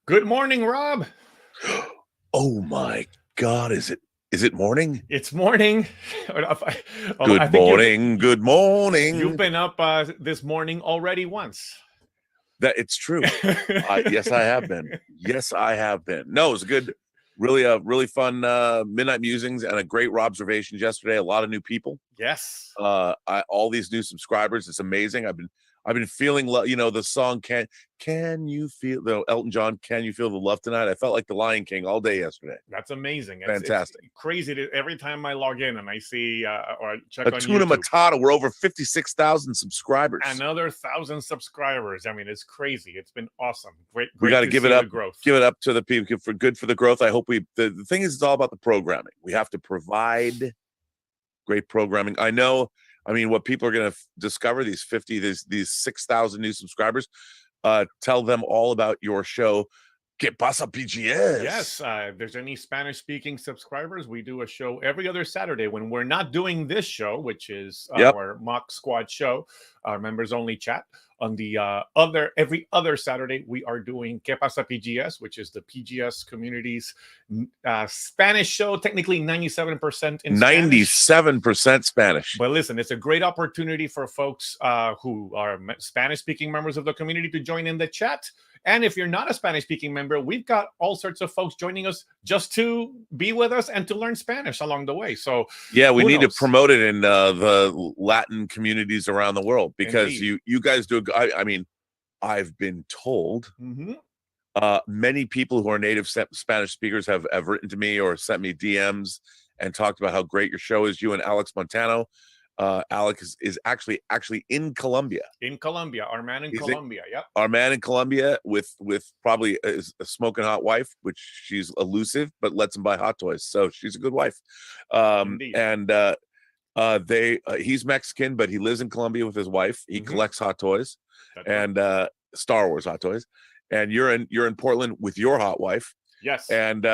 Good morning, Rob. Oh my God, is it morning? It's morning. Good morning. Good morning. You've been up this morning already once. That it's true. Yes, I have been. Yes, I have been. No, it was a good, really fun midnight musings and a great observations yesterday. A lot of new people. Yes. All these new subscribers. It's amazing. I've been feeling, the song "Can You Feel" the Elton John "Can You Feel the Love Tonight." I felt like the Lion King all day yesterday. That's amazing. Fantastic. It's crazy every time I log in and I see or check on Tuna YouTube. Matata. We're over 56,000 subscribers. Another 1,000 subscribers. I mean, it's crazy. It's been awesome. Great. We got to give it up. Growth. Give it up to the people for the growth. I hope the thing is, it's all about the programming. We have to provide great programming. I know. I mean, what people are going to discover, these 6,000 new subscribers, tell them all about your show, ¿Qué pasa, PGS? Yes, if there's any Spanish-speaking subscribers, we do a show every other Saturday when we're not doing this show, which is our MOC Squad show, our members-only chat. On the every other Saturday, we are doing ¿Qué pasa, PGS?, which is the PGS community's Spanish show, technically 97% in Spanish. 97% Spanish. But listen, it's a great opportunity for folks who are Spanish-speaking members of the community to join in the chat. And if you're not a Spanish-speaking member, we've got all sorts of folks joining us just to be with us and to learn Spanish along the way. So yeah, we need to promote it in the Latin communities around the world, because you guys do. I mean, I've been told many people who are native Spanish speakers have written to me or sent me DMs and talked about how great your show is. You and Alex Montano. Alex is actually in Colombia. In Colombia, our man in Colombia. Yep. Our man in Colombia with probably a smoking hot wife, which she's elusive, but lets him buy hot toys. So she's a good wife. He's Mexican, but he lives in Colombia with his wife. He collects hot toys. That's and Star Wars hot toys. And you're in Portland with your hot wife. Yes. And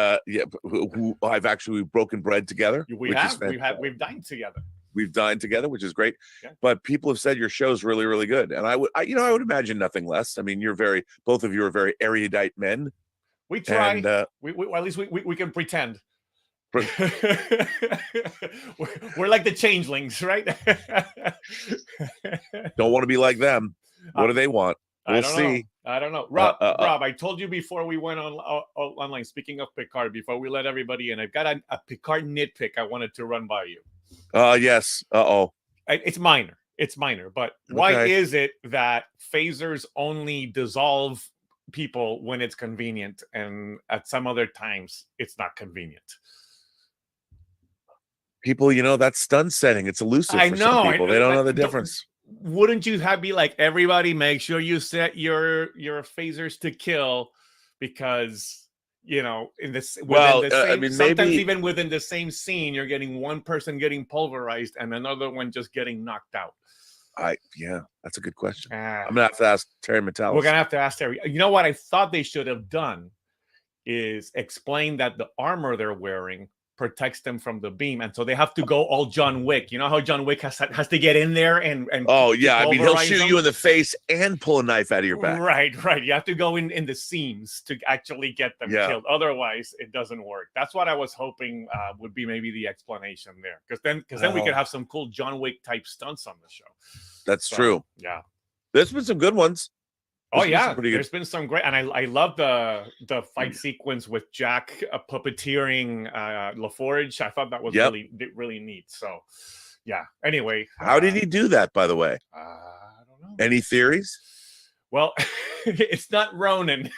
who I've actually broken bread together. We've dined together. We've dined together, which is great. Yeah. But people have said your show is really, really good. And I would imagine nothing less. I mean, both of you are very erudite men. We try. And, at least we can pretend. We're like the changelings, right? Don't want to be like them. What do they want? We'll see. I don't know. Rob, I told you before we went online, speaking of Picard, before we let everybody in, I've got a Picard nitpick I wanted to run by you. Yes. It's minor. But why is it that phasers only dissolve people when it's convenient, and at some other times it's not convenient? People, that's stun setting. It's elusive for some people. They don't know the difference. Wouldn't you be like, everybody, make sure you set your phasers to kill, because sometimes even within the same scene, you're getting one person getting pulverized and another one just getting knocked out. That's a good question. I'm gonna have to ask Terry Metalis. We're gonna have to ask Terry. You know what I thought they should have done is explain that the armor they're wearing protects them from the beam, and so they have to go all John Wick. You know how John Wick has to get in there and oh yeah, I mean, he'll shoot you in the face and pull a knife out of your back. Right. You have to go in the seams to actually get them killed. Otherwise, it doesn't work. That's what I was hoping would be maybe the explanation there, because then we could have some cool John Wick type stunts on the show. That's true. Yeah, there's been some good ones. There's been some great, and I love the fight sequence with Jack puppeteering LaForge. I thought that was really neat. So, yeah. Anyway, how did he do that, by the way? I don't know. Any theories? Well, it's not Ronin.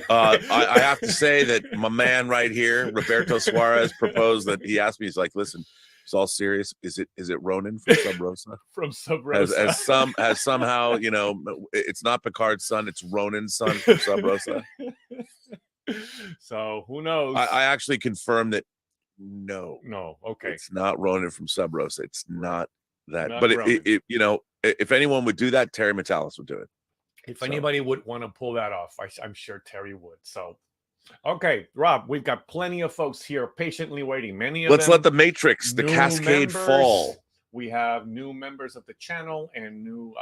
I have to say that my man right here, Roberto Suarez, proposed that he asked me. He's like, "Listen, it's all serious. Is it Ronin from Sub Rosa?" From Sub Rosa. As somehow, it's not Picard's son, it's Ronin's son from Sub Rosa. So who knows? I actually confirmed that. No. Okay. It's not Ronin from Sub Rosa. It's not that. But if anyone would do that, Terry Metalis would do it. If anybody would want to pull that off, I'm sure Terry would. So. Okay, Rob, we've got plenty of folks here patiently waiting. Let's let the matrix, the cascade fall. We have new members of the channel and new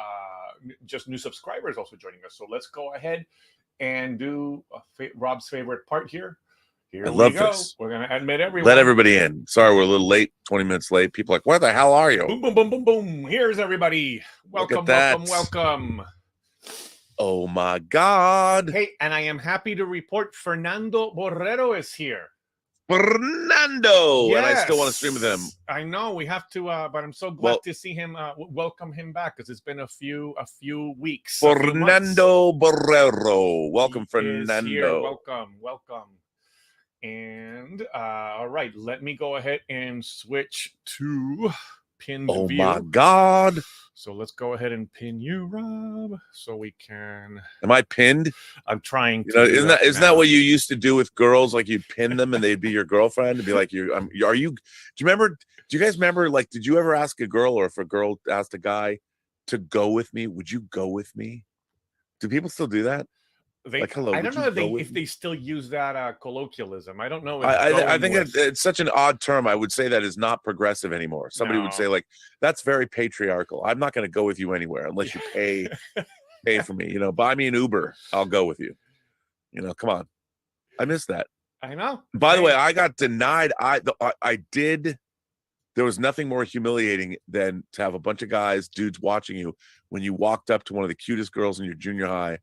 subscribers also joining us. So let's go ahead and do Rob's favorite part here. Here I we love go. this. We're going to admit everyone. Let everybody in. Sorry, we're a little late, 20 minutes late. People are like, where the hell are you? Boom, boom, boom, boom, boom. Here's everybody. Welcome, welcome. Oh, my God. Hey, and I am happy to report Fernando Borrero is here. Fernando. Yes. And I still want to stream with him. I know we have to, but I'm so glad to see him, welcome him back, because it's been a few weeks. Fernando Borrero. Welcome, Fernando. Here. Welcome. And all right, let me go ahead and switch to pinned view. Oh my God. So let's go ahead and pin you, Rob, so we can. Am I pinned? I'm trying to. Isn't that what you used to do with girls? Like you'd pin them and they'd be your girlfriend and be like, do you guys remember, like, did you ever ask a girl, or if a girl asked a guy to go with me, would you go with me? Do people still do that? Like, hello, I don't know if they still use that colloquialism. I don't know. I think it's such an odd term. I would say that is not progressive anymore. Somebody would say, like, that's very patriarchal. I'm not going to go with you anywhere unless you pay for me. Buy me an Uber. I'll go with you. Come on. I miss that. I know. By the way, I got denied. I did. There was nothing more humiliating than to have a bunch of dudes watching you when you walked up to one of the cutest girls in your junior high,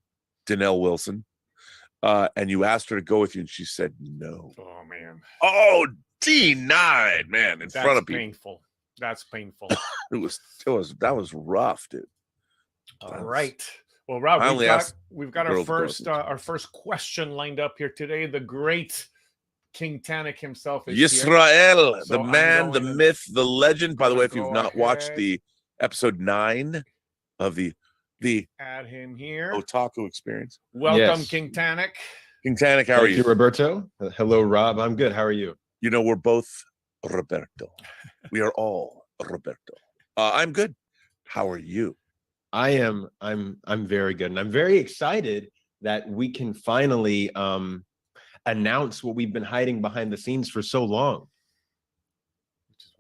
Danelle Wilson, and you asked her to go with you, and she said no. Oh man. Oh, denied, man, in front of people. That's painful. That was rough, dude. All right. Well, Rob, we've got our first question lined up here today. The great King Tanik himself is Yisrael, here. The man, the myth, the legend. By the way, if you've not watched the episode 9 of the add him here Otaku experience. Welcome, King Tanik. King Tanik, how are you? Thank you, Roberto. Hello, Rob. I'm good. How are you? We're both Roberto. We are all Roberto. I'm good. How are you? I'm very good, and I'm very excited that we can finally announce what we've been hiding behind the scenes for so long.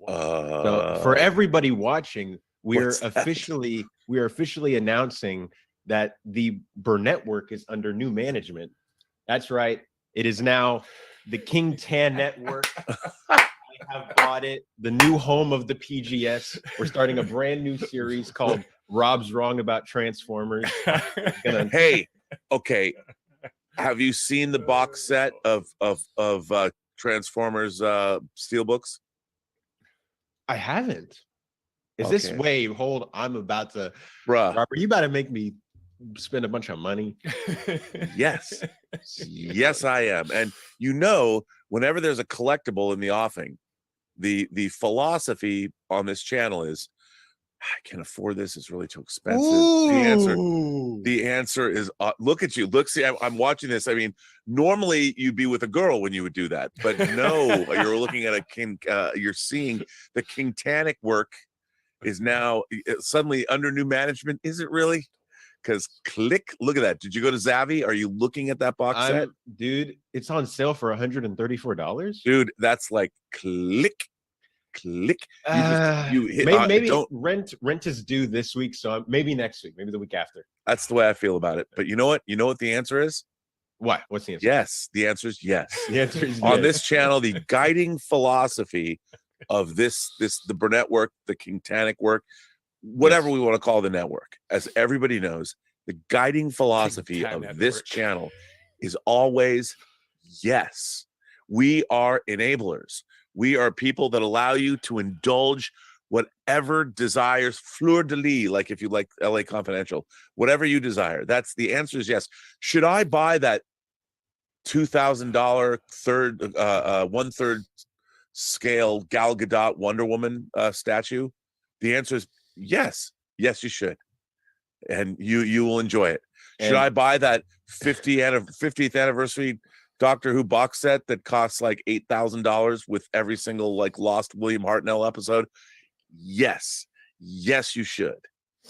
So for everybody watching, we are officially announcing that the Burnettwork is under new management. That's right. It is now the King Tan Network. I have bought it. The new home of the PGS. We're starting a brand new series called Rob's Wrong About Transformers. Hey, okay. Have you seen the box set of Transformers steelbooks? I haven't. Is this hold? I'm about to, bruh. Robert, you about to make me spend a bunch of money. Yes. Yes, I am. And whenever there's a collectible in the offing, the philosophy on this channel is, I can't afford this. It's really too expensive. The answer is, look at you. Look, see, I'm watching this. I mean, normally you'd be with a girl when you would do that, but no, you're looking at a king. You're seeing the King Tanik work is now suddenly under new management. Is it really? Because look at that. Did you go to Zavvi? Are you looking at that box set? Dude, it's on sale for $134. Dude, that's like click. Maybe rent is due this week, so maybe next week, maybe the week after. That's the way I feel about it. But you know what? You know what the answer is? What? What's the answer? Yes, the answer is yes. The answer is on this channel. The guiding philosophy of the Burnettwork, the King Tanik work, whatever we want to call the network, as everybody knows, the guiding philosophy of this channel is always yes. We are enablers. We are people that allow you to indulge whatever desires, fleur de lis, like if you like LA Confidential, whatever you desire. That's the answer is yes. Should I buy that $2,000 1/3 scale Gal Gadot Wonder Woman statue? The answer is yes. Yes, you should. And you will enjoy it. Should I buy that 50th anniversary Doctor Who box set that costs like $8,000 with every single like lost William Hartnell episode? Yes. Yes, you should.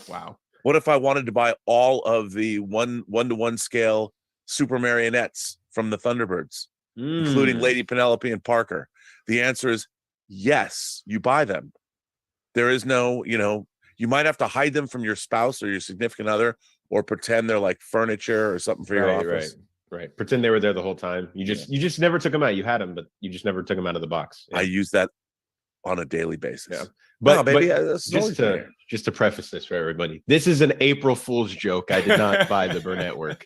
Wow. What if I wanted to buy all of the one-to-one scale super marionettes from the Thunderbirds, including Lady Penelope and Parker? The answer is yes, you buy them. There is no, you might have to hide them from your spouse or your significant other or pretend they're like furniture or something for your office. Right. Pretend they were there the whole time. You just never took them out. You had them, but you just never took them out of the box. I use that on a daily basis. Yeah. But just to preface this for everybody, this is an April Fool's joke. I did not buy the Burnettwork,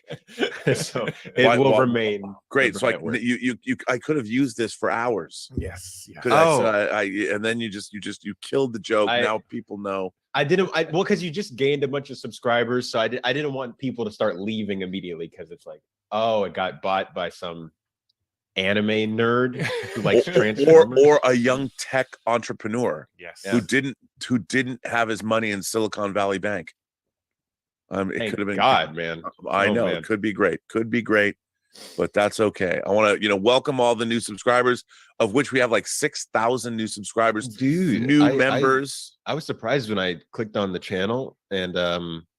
so it will remain great. So I could have used this for hours. Yes. And then you killed the joke. Now people know. I didn't. Well, because you just gained a bunch of subscribers, so I didn't want people to start leaving immediately because it's like, oh, it got bought by some anime nerd who likes Transformers, or a young tech entrepreneur, who didn't have his money in Silicon Valley Bank. It could have been man. I know, man. It could be great, but that's okay. I want to welcome all the new subscribers, of which we have like 6,000 new subscribers, new members. I was surprised when I clicked on the channel and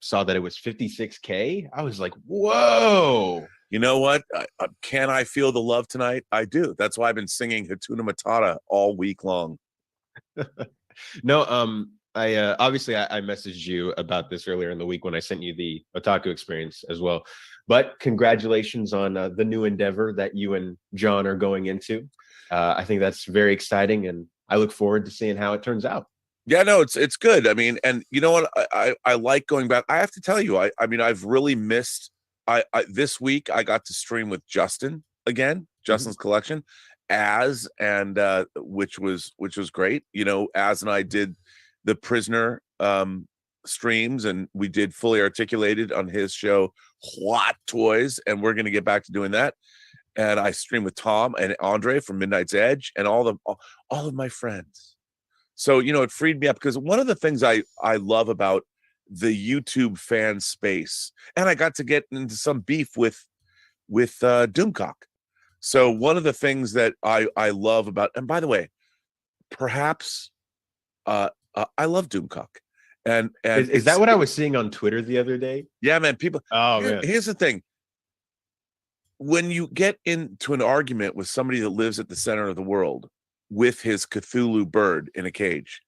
saw that it was 56K. I was like, whoa. You know what? Can I feel the love tonight? I do. That's why I've been singing Hatuna Matata all week long. No, I obviously I messaged you about this earlier in the week when I sent you the Otaku experience as well. But congratulations on the new endeavor that you and John are going into. I think that's very exciting, and I look forward to seeing how it turns out. Yeah, no, it's good. I mean, and you know what? I like going back. I have to tell you, I mean, I've really missed. This week I got to stream with Justin again, Justin's collection, which was great. Az and I did the Prisoner streams, and we did Fully Articulated on his show Hot Toys, and we're gonna get back to doing that. And I streamed with Tom and Andre from Midnight's Edge and all of my friends. So it freed me up, because one of the things I love about the YouTube fan space, and I got to get into some beef with Doomcock. So one of the things that I love about, and by the way, perhaps I love Doomcock, and is that what I was seeing on Twitter the other day? Yeah, man. People. Oh man. Here's the thing: when you get into an argument with somebody that lives at the center of the world with his Cthulhu bird in a cage,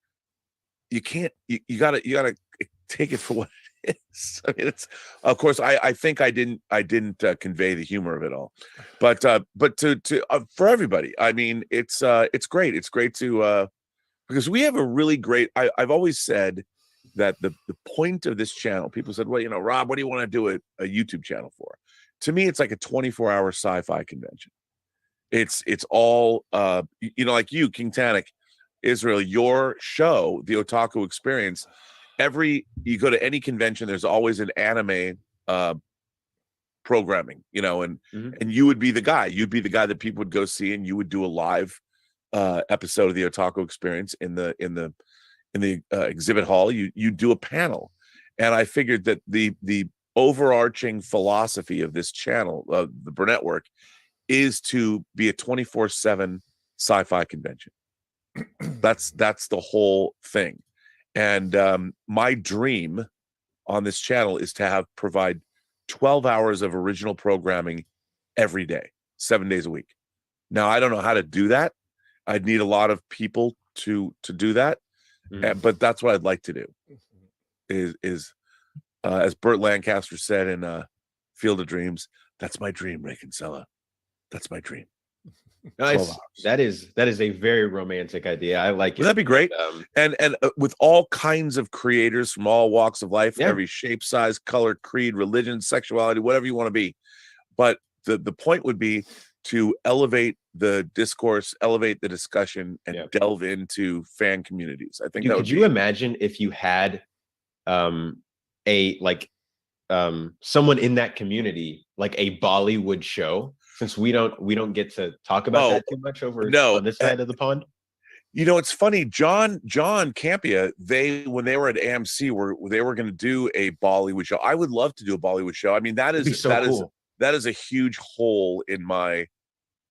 you can't. You gotta take it for what it is. I mean, it's, of course, I think I didn't convey the humor of it all, but to for everybody, I mean, it's great. It's great to because we have a really great. I've always said that the point of this channel. People said, well, Rob, what do you want to do a YouTube channel for? To me, it's like a 24-hour sci-fi convention. It's all like you, King Tanik, Israel, your show, the Otaku Experience. You go to any convention, there's always an anime programming, and you would be the guy. You'd be the guy that people would go see, and you would do a live episode of the Otaku Experience in the exhibit hall. You do a panel, and I figured that the overarching philosophy of this channel, the Burnettwork, is to be a 24/7 sci-fi convention. That's the whole thing. And my dream on this channel is to provide 12 hours of original programming every day, 7 days a week. Now, I don't know how to do that. I'd need a lot of people to do that, but that's what I'd like to do. Is as Burt Lancaster said in Field of Dreams, that's my dream, Ray Kinsella. That's my dream. Nice. That is a very romantic idea. I like it. That'd be great. And with all kinds of creators from all walks of life, every shape, size, color, creed, religion, sexuality, whatever you want to be. But the point would be to elevate the discourse, elevate the discussion, and delve into fan communities. I think that would you imagine if you had someone in that community, like a Bollywood show? Since we don't get to talk about that too much on this side of the pond. It's funny. John Campia, when they were at AMC, they were going to do a Bollywood show. I would love to do a Bollywood show. I mean, that is a huge hole in my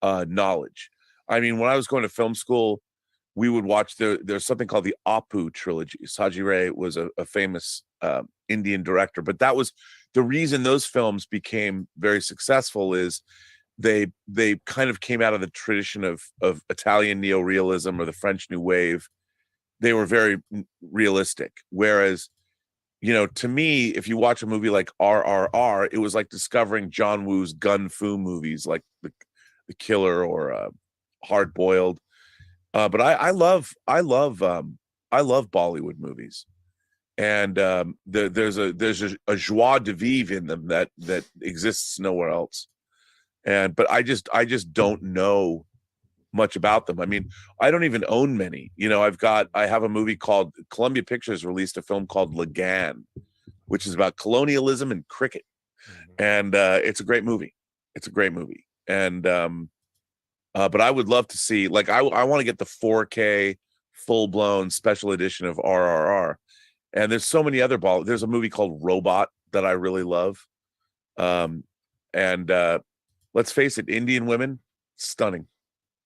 knowledge. I mean, when I was going to film school, we would watch there's something called the Apu trilogy. Saji Ray was a famous Indian director, but that was the reason those films became very successful. Is they kind of came out of the tradition of Italian neorealism or the French New Wave. They were very realistic, whereas you know, to me, if you watch a movie like RRR, it was like discovering John Woo's gun fu movies, like the Killer or Hard Boiled. But I love Bollywood movies, and there's a joie de vivre in them that exists nowhere else. But I just don't know much about them. I mean, I don't even own many. You know, I have a movie called, Columbia Pictures released a film called Lagan, which is about colonialism and cricket. And it's a great movie. And but I would love to see, like, I want to get the 4K full-blown special edition of RRR. And there's so many other there's a movie called Robot that I really love. Let's face it, Indian women, stunning.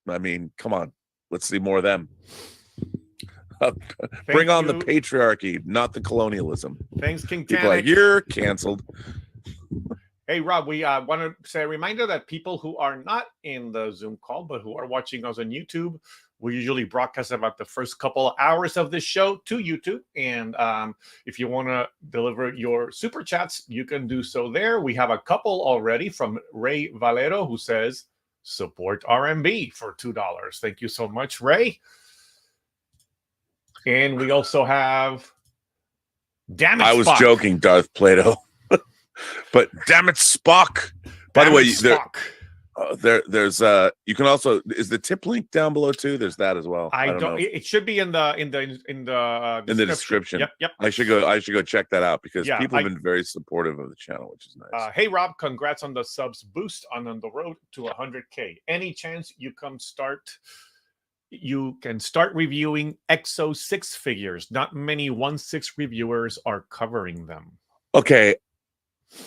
I mean, come on, let's see more of them. Bring on the patriarchy, not the colonialism. Thanks, King People Tanik. like, you're canceled. Hey, Rob, we want to say a reminder that people who are not in the Zoom call, but who are watching us on YouTube, we usually broadcast about the first couple of hours of this show to YouTube. And if you want to deliver your super chats, you can do so there. We have a couple already from Ray Valero, who says, support RMB for $2. Thank you so much, Ray. And we also have Damn It, I was Spock. joking, Darth Plato. But damn it, Spock. By the way, there's you can also, is the tip link down below too? There's that as well. I don't know. It should be in the description. Yep. I should go check that out, because people have been very supportive of the channel, which is nice. Hey Rob, congrats on the subs boost on the road to 100K. Any chance you can start reviewing EXO 6 figures? Not many 1/6 reviewers are covering them. Okay.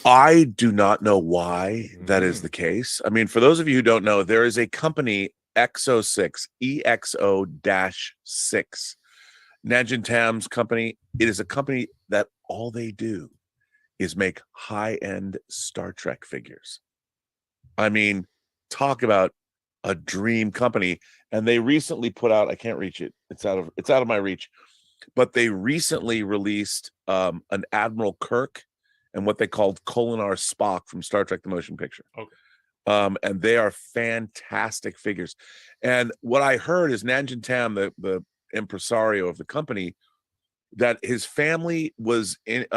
I do not know why that is the case. I mean, for those of you who don't know, there is a company, EXO-6, EXO-6, Najin Tam's company. It is a company that all they do is make high-end Star Trek figures. I mean, talk about a dream company. And they recently put out, I can't reach it. It's out of my reach. But they recently released an Admiral Kirk and what they called Kolinar Spock from Star Trek the Motion Picture. Okay. And they are fantastic figures. And what I heard is Najin Tam, the impresario of the company, that his family was in,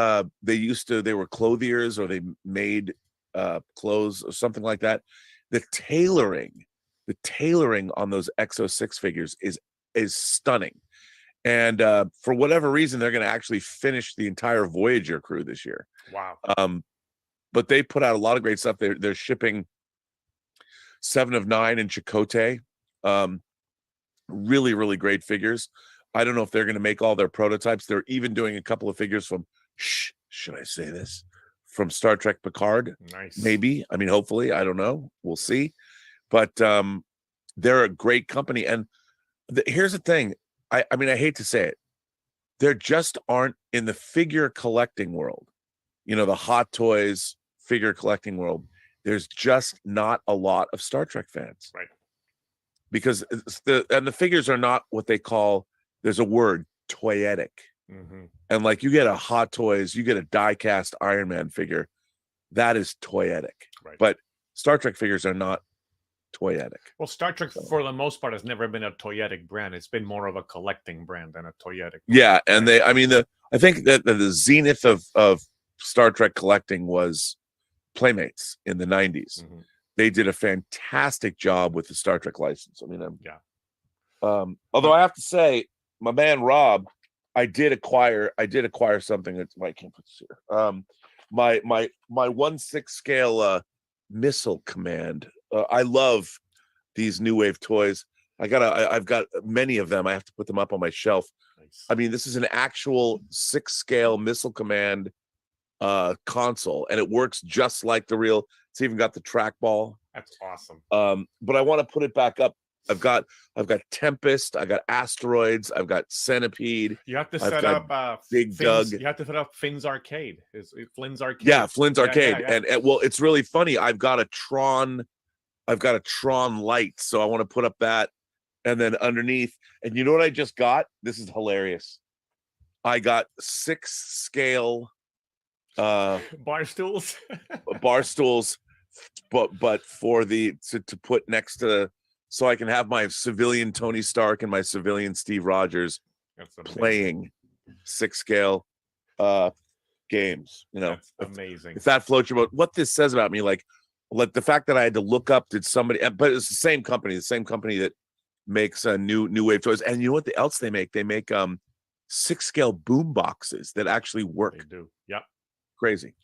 they were clothiers, or they made clothes or something like that. The tailoring on those EXO-6 figures is stunning. And for whatever reason, they're going to actually finish the entire Voyager crew this year. Wow. But they put out a lot of great stuff. They're shipping 7 of 9 in Chakotay. Really, really great figures. I don't know if they're going to make all their prototypes. They're even doing a couple of figures from, should I say this? From Star Trek Picard. Nice. Maybe. I mean, hopefully. I don't know. We'll see. But they're a great company. And here's the thing. I mean, I hate to say it. There just aren't, in the figure collecting world, you know, the Hot Toys figure collecting world, there's just not a lot of Star Trek fans. Right. Because the figures are not what they call, there's a word, toyetic. Mm-hmm. And like, you get a Hot Toys, you get a die-cast Iron Man figure, that is toyetic. Right. But Star Trek figures are not toyetic. Well, Star Trek, for the most part, has never been a toyetic brand. It's been more of a collecting brand than a toyetic. Yeah, and I think that the zenith of Star Trek collecting was Playmates in the 90s. Mm-hmm. They did a fantastic job with the Star Trek license. I mean, although I have to say, my man Rob, I did acquire something that I can't put this here. My 1/6 scale missile command. I love these new wave toys. I've got many of them. I have to put them up on my shelf. Nice. I mean, this is an actual 6 scale missile command console, and it works just like the real. It's even got the trackball. That's awesome. But I want to put it back up. I've got Tempest, I got Asteroids, I've got Centipede. You have to set up Big Finn's, Doug. You have to set up Finn's Arcade. Flynn's Arcade. Yeah, Flynn's Arcade. Yeah. And well, it's really funny. I've got a Tron light, so I want to put up that, and then underneath. And you know what I just got? This is hilarious. I got 6 scale bar stools. bar stools, but for the to put next to, so I can have my civilian Tony Stark and my civilian Steve Rogers playing 6 scale games. You know, that's amazing. If that floats your boat, what this says about me, like the fact that I had to look up, did somebody, but it's the same company that makes new wave toys. And you know what else they make? They make 6 scale boom boxes that actually work. They do. Yep. Crazy.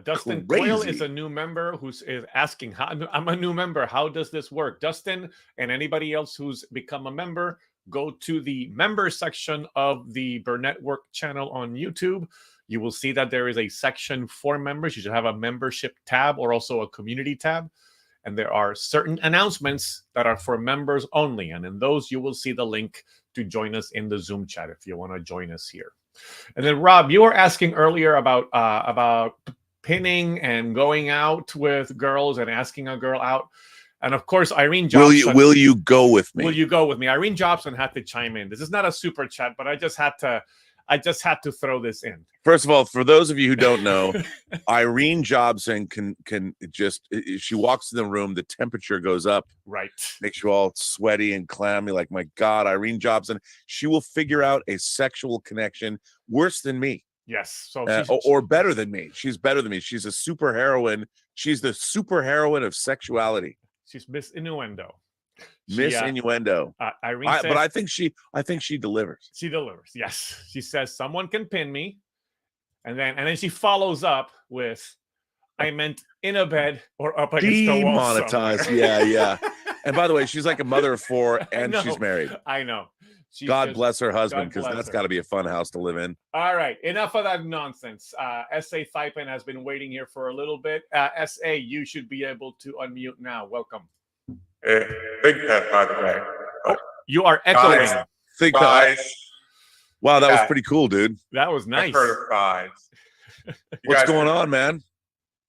Dustin Coyle is a new member who's asking, I'm a new member. How does this work? Dustin and anybody else who's become a member, go to the member section of the Burnettwork channel on YouTube. You will see that there is a section for members. You should have a membership tab or also a community tab. And there are certain announcements that are for members only. And in those, you will see the link to join us in the Zoom chat if you want to join us here. And then, Rob, you were asking earlier about pinning and going out with girls and asking a girl out. And of course, Irene Jobson. Will you go with me? Will you go with me? Irene Jobson had to chime in. This is not a super chat, but I just had to throw this in. First of all, for those of you who don't know, Irene Jobson can just, if she walks in the room, the temperature goes up. Right. Makes you all sweaty and clammy. Like, my God, Irene Jobson, she will figure out a sexual connection worse than me. Yes. So or better than me. She's better than me. She's a super heroine. She's the super heroine of sexuality. She's Miss Innuendo. Miss Innuendo. Irene says, but I think she delivers. She delivers. Yes. She says someone can pin me. And then she follows up with, I meant in a bed or up against the wall. Demonetized. Yeah. And by the way, she's like a mother of 4 and she's married. I know. God bless her husband, because that's got to be a fun house to live in. All right. Enough of that nonsense. S.A. Thaipen has been waiting here for a little bit. S.A., you should be able to unmute now. Welcome. Hey, Big Pet, by the way. Oh, you are echoing. Wow, that was pretty cool, dude. That was nice. I've heard of guys. What's going on, man?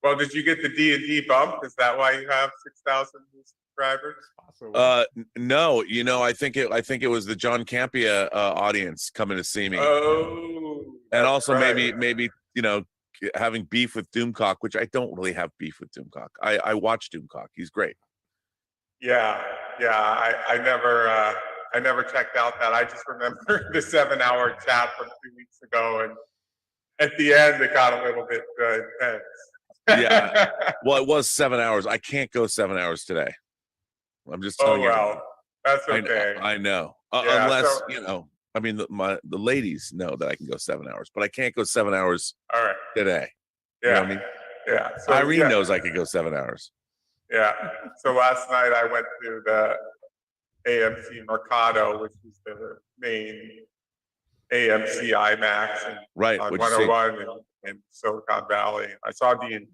Well, did you get the D&D bump? Is that why you have 6,000 subscribers? No, I think it was the John Campia audience coming to see me. Oh, and also right. maybe having beef with Doomcock, which I don't really have beef with Doomcock. I watch Doomcock. He's great. Yeah. I never checked out that. I just remember the 7-hour chat from 2 weeks ago, and at the end it got a little bit intense. Yeah. Well, it was 7 hours. I can't go 7 hours today. I'm just telling you. Oh, well, that's okay. I know. Unless, the ladies know that I can go 7 hours, but I can't go 7 hours today. Yeah. You know what I mean? Yeah. So, Irene knows I could go 7 hours. Yeah. So last night I went to the AMC Mercado, which is the main AMC IMAX on 101 in Silicon Valley. I saw D&D.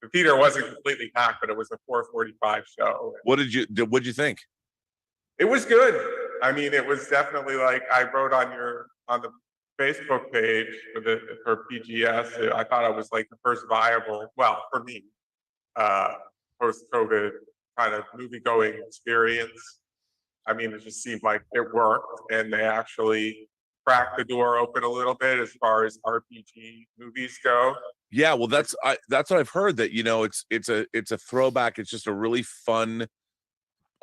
The theater wasn't completely packed, but it was a 4:45 show. What'd you think? It was good. I mean, it was definitely like I wrote on the Facebook page for PGS. I thought it was like the first viable, well, for me, post-COVID kind of movie-going experience. I mean, it just seemed like it worked, and they actually cracked the door open a little bit as far as RPG movies go. Yeah, well, that's what I've heard, that it's a throwback. It's just a really fun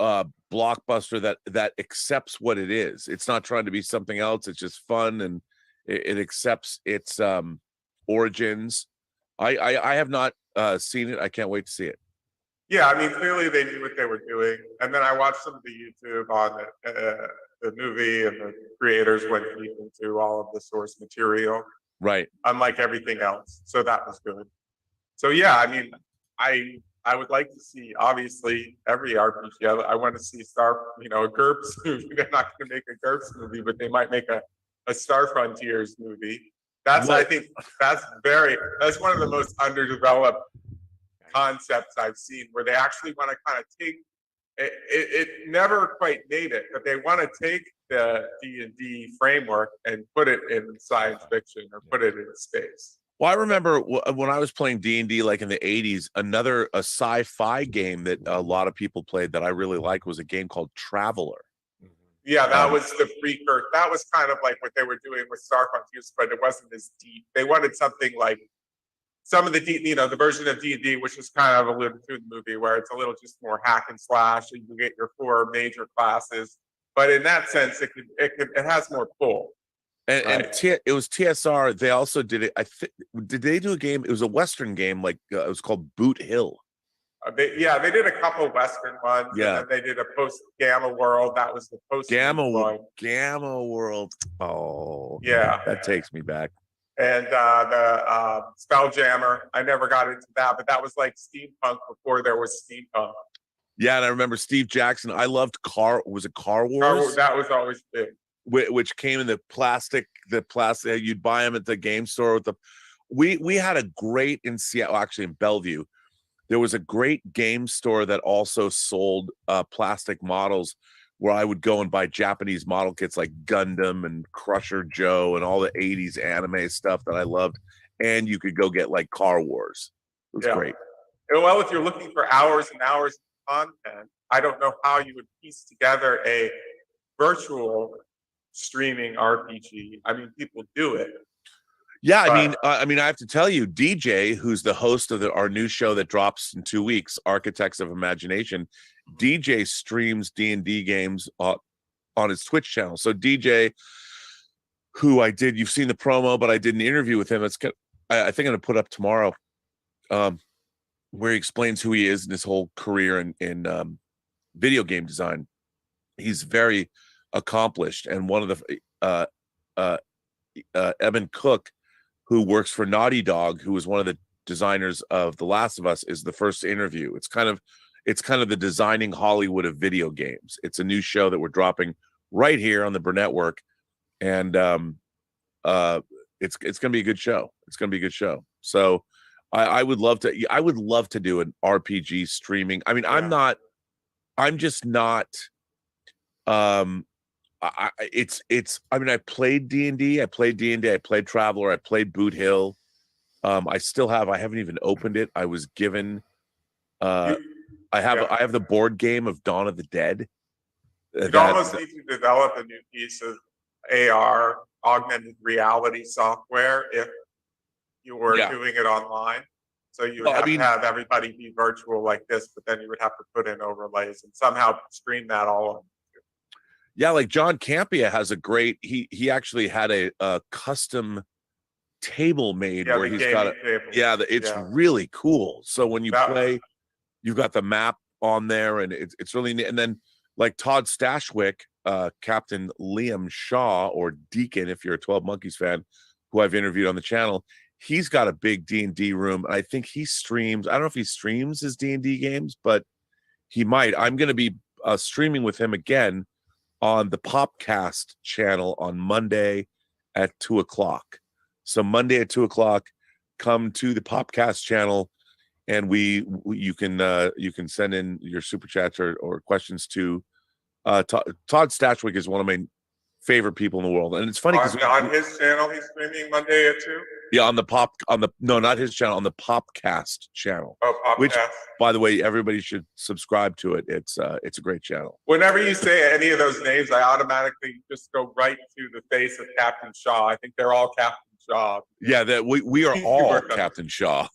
blockbuster that accepts what it is. It's not trying to be something else. It's just fun, and it accepts its origins. I have not seen it. I can't wait to see it. Yeah, I mean, clearly they knew what they were doing. And then I watched some of the YouTube on the movie, and the creators went deep into all of the source material. Right. Unlike everything else. So that was good. So yeah, I mean, I would like to see, obviously, every RPG. I want to see a GURPS movie. They're not going to make a GURPS movie, but they might make a Star Frontiers movie. I think that's one of the most underdeveloped concepts I've seen, where they actually want to kind of take it never quite made it, but they want to take the D&D framework and put it in science fiction or put it in space. Well, I remember when I was playing D&D, like in the 80s, a sci-fi game that a lot of people played that I really liked was a game called Traveler. Yeah, that was the precursor. That was kind of like what they were doing with Star Frontiers, but it wasn't as deep. They wanted something like some of the the version of D&D, which is kind of alluded to in the movie, where it's a little just more hack and slash, and you get your 4 major classes. But in that sense, it has more pull. And, right? it was TSR. They also did it. Did they do a game? It was a Western game, like it was called Boot Hill. They did a couple Western ones. Yeah, and then they did a post Gamma World. That was the post Gamma one. Gamma World. Oh, yeah, that takes me back. And the Spelljammer. I never got into that, but that was like steampunk before there was steampunk. Yeah, and I remember Steve Jackson. I loved Car Wars? That was always big. Which came in the plastic. You'd buy them at the game store with the. We had a great in Seattle, actually in Bellevue. There was a great game store that also sold plastic models, where I would go and buy Japanese model kits like Gundam and Crusher Joe and all the 80s anime stuff that I loved. And you could go get like Car Wars. It was great. Well, if you're looking for hours and hours of content, I don't know how you would piece together a virtual streaming RPG. I mean, people do it. Yeah, I mean, I have to tell you, DJ, who's the host of our new show that drops in 2 weeks, Architects of Imagination, DJ streams D&D games on his Twitch channel. So DJ, who you've seen the promo, but I did an interview with him. I think I'm going to put up tomorrow, where he explains who he is and his whole career in video game design. He's very accomplished, and one of the Evan Cook, who works for Naughty Dog, who was one of the designers of The Last of Us, is the first interview. It's kind of the Designing Hollywood of video games. It's a new show that we're dropping right here on the Burnettwork, and it's going to be a good show. It's going to be a good show. So I would love to do an RPG streaming. I mean, yeah. I'm just not. I played D&D, I played Traveler, I played Boot Hill. I haven't even opened it. I was given I have the board game of Dawn of the Dead. You'd almost need to develop a new piece of AR, augmented reality software, if you were doing it online. So you would have to have everybody be virtual like this, but then you would have to put in overlays and somehow stream that all on. Yeah, like John Campia has a great. He actually had a custom table made where he's got it's really cool. So when you play, you've got the map on there, and it's really neat. And then like Todd Stashwick, Captain Liam Shaw, or Deacon, if you're a 12 Monkeys fan, who I've interviewed on the channel, he's got a big D&D room. I think he streams. I don't know if he streams his D&D games, but he might. I'm going to be streaming with him again on the Popcast channel on Monday at 2:00. So Monday at 2:00, come to the Popcast channel, and you can send in your super chats or questions to Todd Stashwick is one of my favorite people in the world, and it's funny because on his channel he's streaming Monday at 2. Yeah, not his channel, on the Popcast channel. Oh, Popcast. Which, by the way, everybody should subscribe to it. It's a great channel. Whenever you say any of those names, I automatically just go right to the face of Captain Shaw. I think they're all Captain Shaw. Yeah, that we are all Captain Shaw.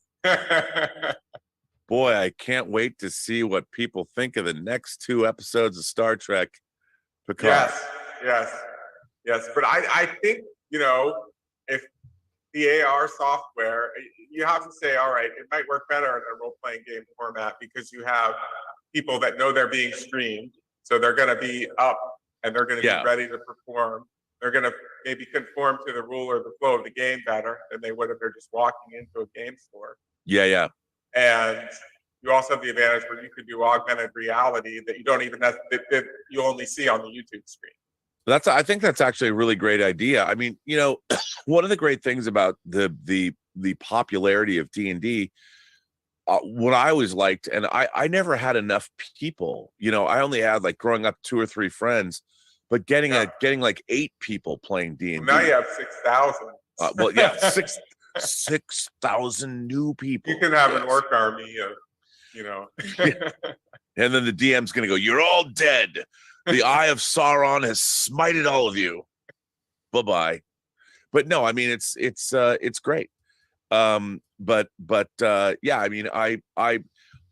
Boy, I can't wait to see what people think of the next 2 episodes of Star Trek Picard. Yes. But I think, if the AR software, you have to say, all right, it might work better in a role-playing game format because you have people that know they're being streamed. So they're going to be up and they're going to be ready to perform. They're going to maybe conform to the rule or the flow of the game better than they would if they're just walking into a game store. Yeah. And you also have the advantage where you can do augmented reality that you don't even that you only see on the YouTube screen. I think that's actually a really great idea. I mean, one of the great things about the popularity of D&D, what I always liked, and I never had enough people. I only had, like, growing up, 2 or 3 friends, but getting like 8 people playing D&D. Well, now you have 6,000. 6,000 new people. You can have an orc army of, And then the DM's going to go, "You're all dead. The eye of Sauron has smited all of you. Bye-bye. But no, I mean, it's great. Yeah, I mean,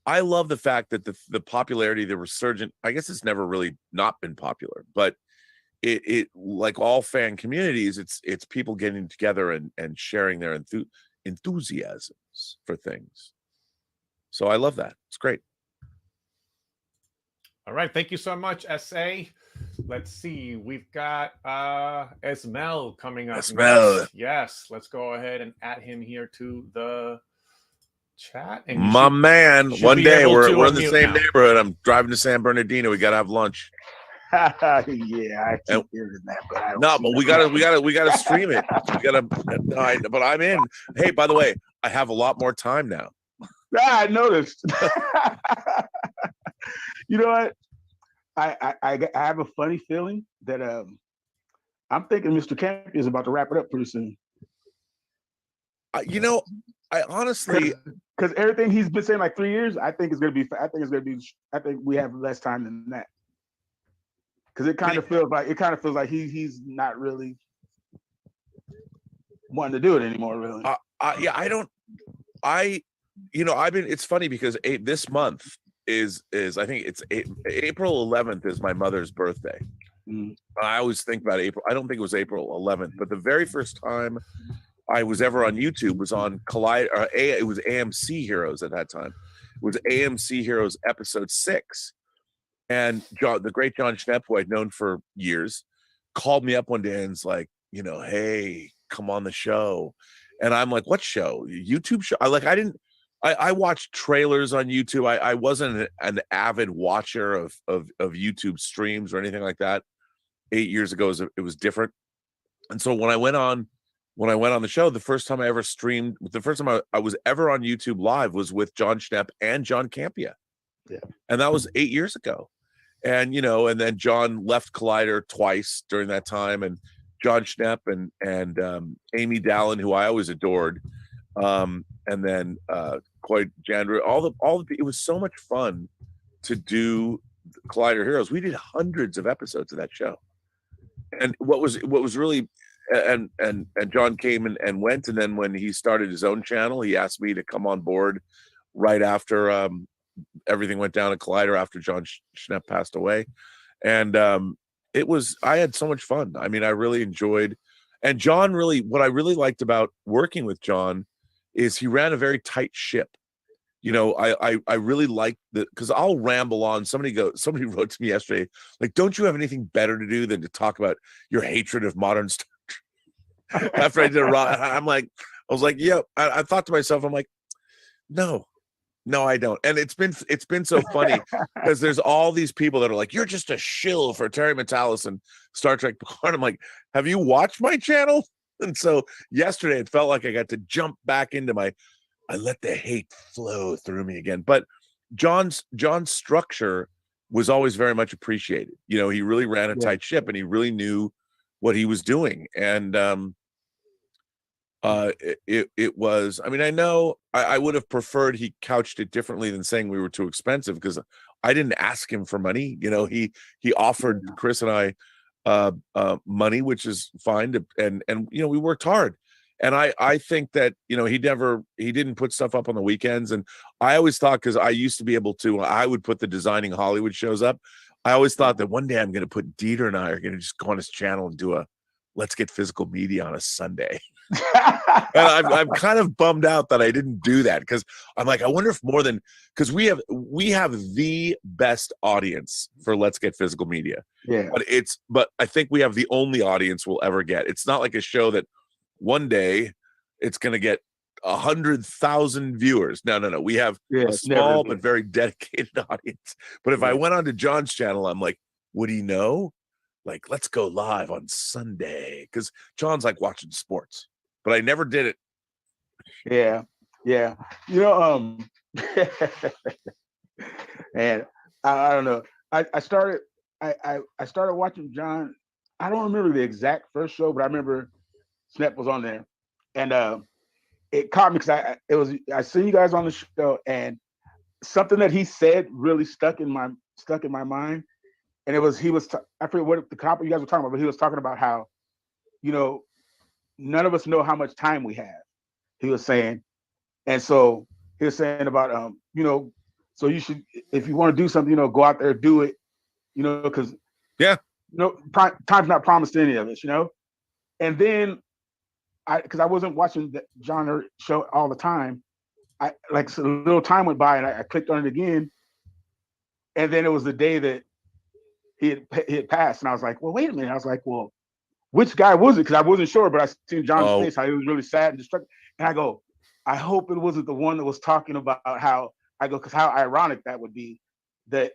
I love the fact that the popularity, the resurgent, I guess it's never really not been popular, but it like all fan communities, it's people getting together and sharing their enthusiasms for things. So I love that. It's great. All right, thank you so much, SA. Let's see, we've got Esmel coming up. Esmel. Next. Yes, let's go ahead and add him here to the chat. And my man, one day we're in the same neighborhood. I'm driving to San Bernardino. We gotta have lunch. Yeah, I keep hearing that, but I don't but we gotta stream it. But I'm in. Hey, by the way, I have a lot more time now. I noticed. You know what? I have a funny feeling that I'm thinking Mr. Campy is about to wrap it up pretty soon. I honestly, because everything he's been saying like 3 years, I think we have less time than that. Because it kind of feels like he's not really wanting to do it anymore, really. It's funny because this month is I think it's April 11th is my mother's birthday. I always think about April. I don't think it was April 11th, but the very first time I was ever on YouTube was on it was AMC Heroes at that time. It was AMC Heroes episode 6. And the great John Schnepp, who I'd known for years, called me up one day and was like, hey, come on the show. And I'm like, what show? YouTube show? I watched trailers on YouTube. I wasn't an avid watcher of YouTube streams or anything like that. 8 years ago, it was different. And so when I went on the show, the first time I ever streamed, the first time I was ever on YouTube live was with John Schnepp and John Campia. Yeah. And that was 8 years ago. And, and then John left Collider twice during that time. And John Schnepp and Amy Dallin, who I always adored. And then Coy Jandra, it was so much fun to do Collider Heroes. We did hundreds of episodes of that show. And what was really, and John came and went. And then when he started his own channel, he asked me to come on board right after everything went down at Collider after John Schnepp passed away. And I had so much fun. I mean, I really enjoyed, and John what I really liked about working with John is he ran a very tight ship. I really liked because I'll ramble on. Somebody wrote to me yesterday, like, don't you have anything better to do than to talk about your hatred of modern Star Trek? After I did I was like, yeah, I thought to myself, I'm like, no, I don't. And it's been so funny because there's all these people that are like, you're just a shill for Terry Matalas and Star Trek Picard. I'm like, have you watched my channel? And so yesterday it felt like I got to jump back into I let the hate flow through me again. But John's structure was always very much appreciated. He really ran a tight ship and he really knew what he was doing. And it was, I mean, I know I would have preferred he couched it differently than saying we were too expensive, because I didn't ask him for money. He offered Chris and I money, which is fine and we worked hard. And I think that, he didn't put stuff up on the weekends. And I always thought, because I used to be able to, I would put the Designing Hollywood shows up. I always thought that one day I'm going to put Dieter and I are going to just go on his channel and do a Let's Get Physical Media on a Sunday. And I'm kind of bummed out that I didn't do that, because I'm like, I wonder if because we have the best audience for Let's Get Physical Media. Yeah. But I think we have the only audience we'll ever get. It's not like a show that one day it's going to get 100,000 viewers. No. We have a small but very dedicated audience. But if I went onto John's channel, I'm like, would he know? Like, let's go live on Sunday, because John's like watching sports, but I never did it. Yeah. And I don't know. I started watching John. I don't remember the exact first show, but I remember Snap was on there, and it caught me because I seen you guys on the show, and something that he said really stuck in my mind. and I forget what the couple you guys were talking about, but he was talking about how, none of us know how much time we have. He was saying, and so he was saying about so you should, if you want to do something, go out there, do it, because time's not promised to any of us, And then because I wasn't watching the genre show all the time, a little time went by and I clicked on it again, and then it was the day that he had passed, and I was like, well, wait a minute. I was like, well, which guy was it? Because I wasn't sure, but I seen John's face, how he was really sad and distraught. And I go, I hope it wasn't the one that was talking about how, because how ironic that would be, that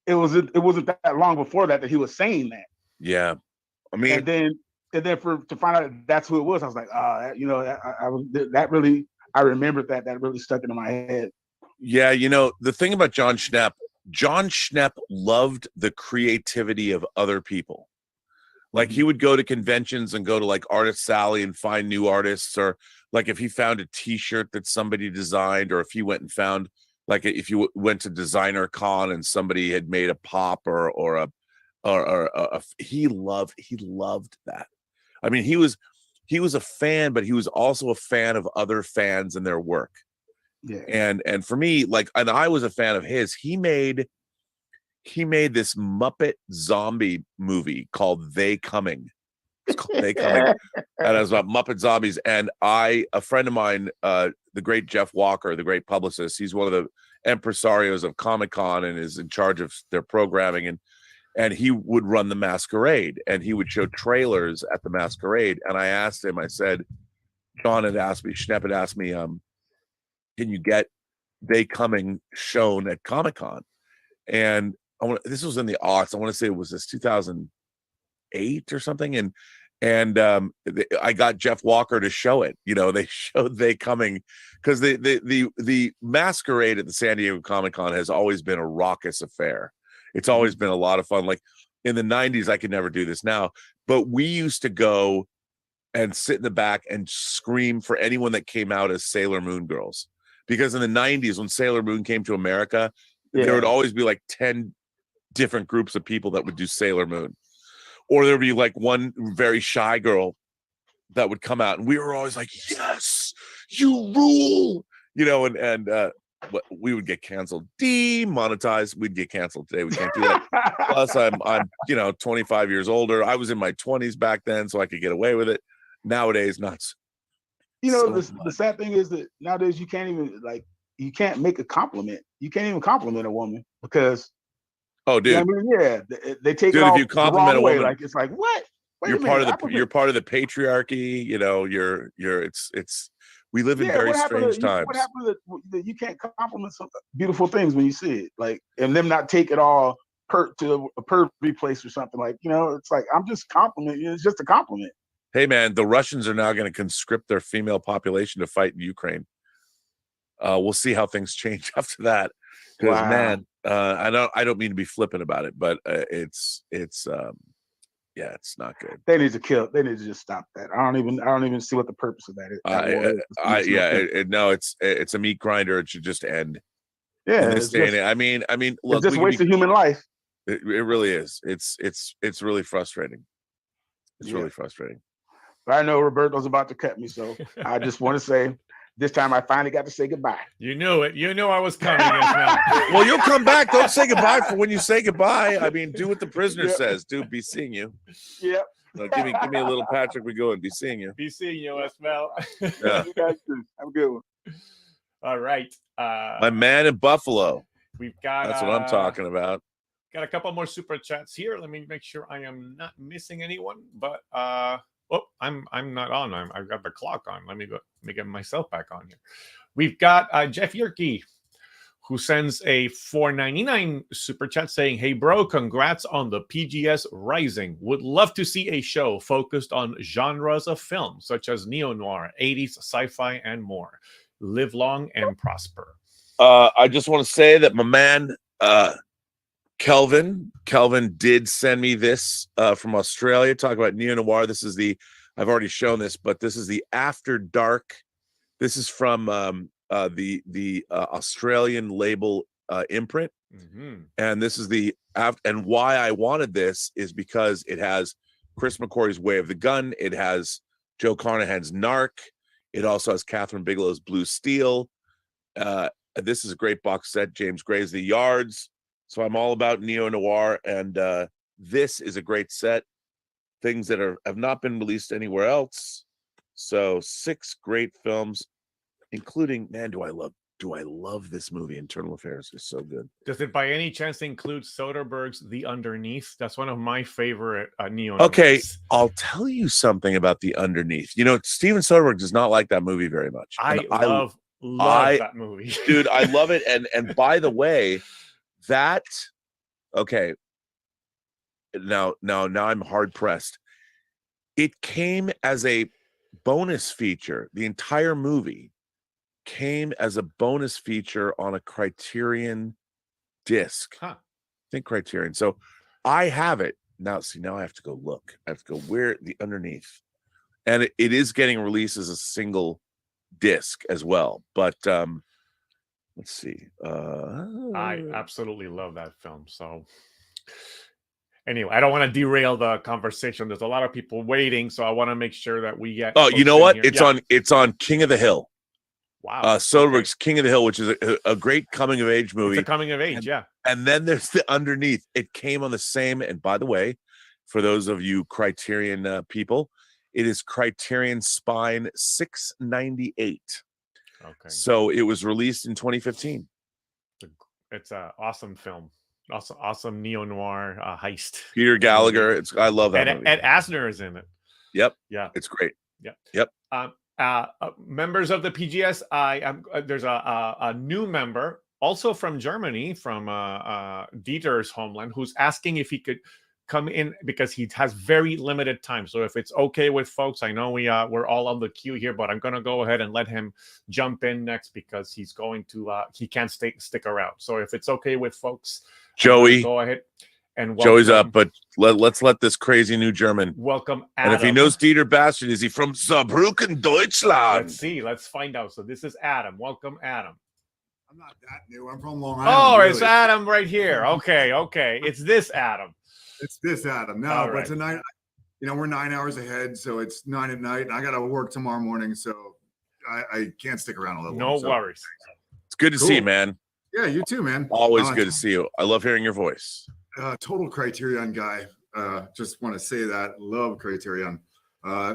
it wasn't that long before that he was saying that. Yeah. I mean, and then to find out that's who it was, I was like, I remembered that really stuck into my head. Yeah. The thing about John Schnepp loved the creativity of other people. Like he would go to conventions and go to like Artist Alley and find new artists, or like if he found a T-shirt that somebody designed, or if he went and found, like if you went to Designer Con and somebody had made a pop or he loved that. I mean, he was a fan, but he was also a fan of other fans and their work. Yeah. And for me, and I was a fan of his. He made this Muppet zombie movie called They Coming. It's called They Coming. And it was about Muppet zombies. And a friend of mine, the great Jeff Walker, the great publicist, he's one of the impresarios of Comic-Con and is in charge of their programming. And he would run the masquerade, and he would show trailers at the masquerade. And I asked him, I said, Schnepp had asked me, can you get They Coming shown at Comic-Con? And this was in the aughts. I want to say it was 2008 or something. And I got Jeff Walker to show it. They showed They Coming because the masquerade at the San Diego Comic-Con has always been a raucous affair. It's always been a lot of fun. Like in the 90s, I could never do this now, but we used to go and sit in the back and scream for anyone that came out as Sailor Moon girls. Because in the 90s, when Sailor Moon came to America, there would always be like 10 different groups of people that would do Sailor Moon. Or there'd be like one very shy girl that would come out, and we were always like, yes, you rule, and we would get canceled, demonetized. We'd get canceled today. We can't do that. Plus I'm 25 years older. I was in my 20s back then, so I could get away with it. Nowadays, not. The sad thing is that nowadays you can't even make a compliment. You can't even compliment a woman because. Oh, dude. They take it all if you compliment a woman, it's like what? You're part of the patriarchy. We live in very strange times. What happened that you can't compliment some beautiful things when you see it, and them not take it all to a pervy place or something, it's like, I'm just complimenting you. It's just a compliment. Hey man, the Russians are now going to conscript their female population to fight in Ukraine. We'll see how things change after that. Because man, I don't mean to be flippant about it, but it's not good. They need to just stop that. I don't even see what the purpose of that is. It's a meat grinder. It should just end. Yeah, I mean, look, it's just wasting human life. It really is. It's really frustrating. It's really frustrating. But I know Roberto's about to cut me, so I just want to say, this time I finally got to say goodbye. You knew it. You knew I was coming. Well, you'll come back. Don't say goodbye for when you say goodbye. I mean, do what the prisoner says. Dude, be seeing you. Yep. Give me a little Patrick McGowan. Be seeing you. Be seeing you, Esmel. Yeah. You guys too. Have a good one. All right. My man in Buffalo. That's what I'm talking about. Got a couple more super chats here. Let me make sure I am not missing anyone. But I'm not on. I've got the clock on. Let me get myself back on here. We've got Jeff Yorkie, who sends a $4.99 super chat saying, "Hey bro, congrats on the PGS Rising. Would love to see a show focused on genres of film such as neo-noir, 80s sci-fi, and more. Live long and prosper." I just want to say that my man Kelvin did send me this from Australia. Talk about neo-noir. This is I've already shown this, but this is the After Dark. This is from the Australian label Imprint. And this is and why I wanted this is because it has Chris McQuarrie's Way of the Gun. It has Joe Carnahan's Narc. It also has Catherine Bigelow's Blue Steel. This is a great box set. James Gray's The Yards. So I'm all about neo-noir, and this is a great set. Things that have not been released anywhere else. So 6 great films, including, man, do I love this movie. Internal Affairs is so good. Does it by any chance include Soderbergh's The Underneath? That's one of my favorite neo. Okay, I'll tell you something about The Underneath. You know, Steven Soderbergh does not like that movie very much. I love that movie. Dude, I love it. And by the way, okay. Now I'm hard pressed. It came as a bonus feature. The entire movie came as a bonus feature on a Criterion disc. I think Criterion. So I have it now. See, now I have to go look. I have to go where The Underneath, and it is getting released as a single disc as well. But let's see. I absolutely love that film. So anyway, I don't want to derail the conversation. There's a lot of people waiting, so I want to make sure that we get. Oh, you know what? It's on King of the Hill. Wow. Soderbergh's King of the Hill, which is a great coming of age movie. It's a coming of age, yeah. And then there's The Underneath. It came on the same. And by the way, for those of you Criterion people, it is Criterion Spine 698. Okay. So it was released in 2015. It's an awesome film. Awesome neo-noir heist. Peter Gallagher. I love that movie. Ed Asner is in it. Yep. Yeah. It's great. Yep. Members of the PGS, there's a new member, also from Germany, from Dieter's homeland, who's asking if he could come in because he has very limited time. So if it's okay with folks, I know we're all on the queue here, but I'm going to go ahead and let him jump in next because he's going to he can't stick around. So if it's okay with folks, Joey, go ahead. And Joey's up, but let's let this crazy new German welcome Adam. And if he knows Dieter Bastard, is he from Saarbrücken, Deutschland? Let's see. Let's find out. So this is Adam. Welcome, Adam. I'm not that new. I'm from Long Island. Oh, really. It's Adam right here. Okay. It's this Adam. It's this Adam. No, but tonight, we're 9 hours ahead, so it's 9 at night, and I got to work tomorrow morning, so I can't stick around a little. No worries. It's good to see you, man. Yeah, you too, man. Always good to see you. I love hearing your voice. Total Criterion guy. Just want to say that. Love Criterion.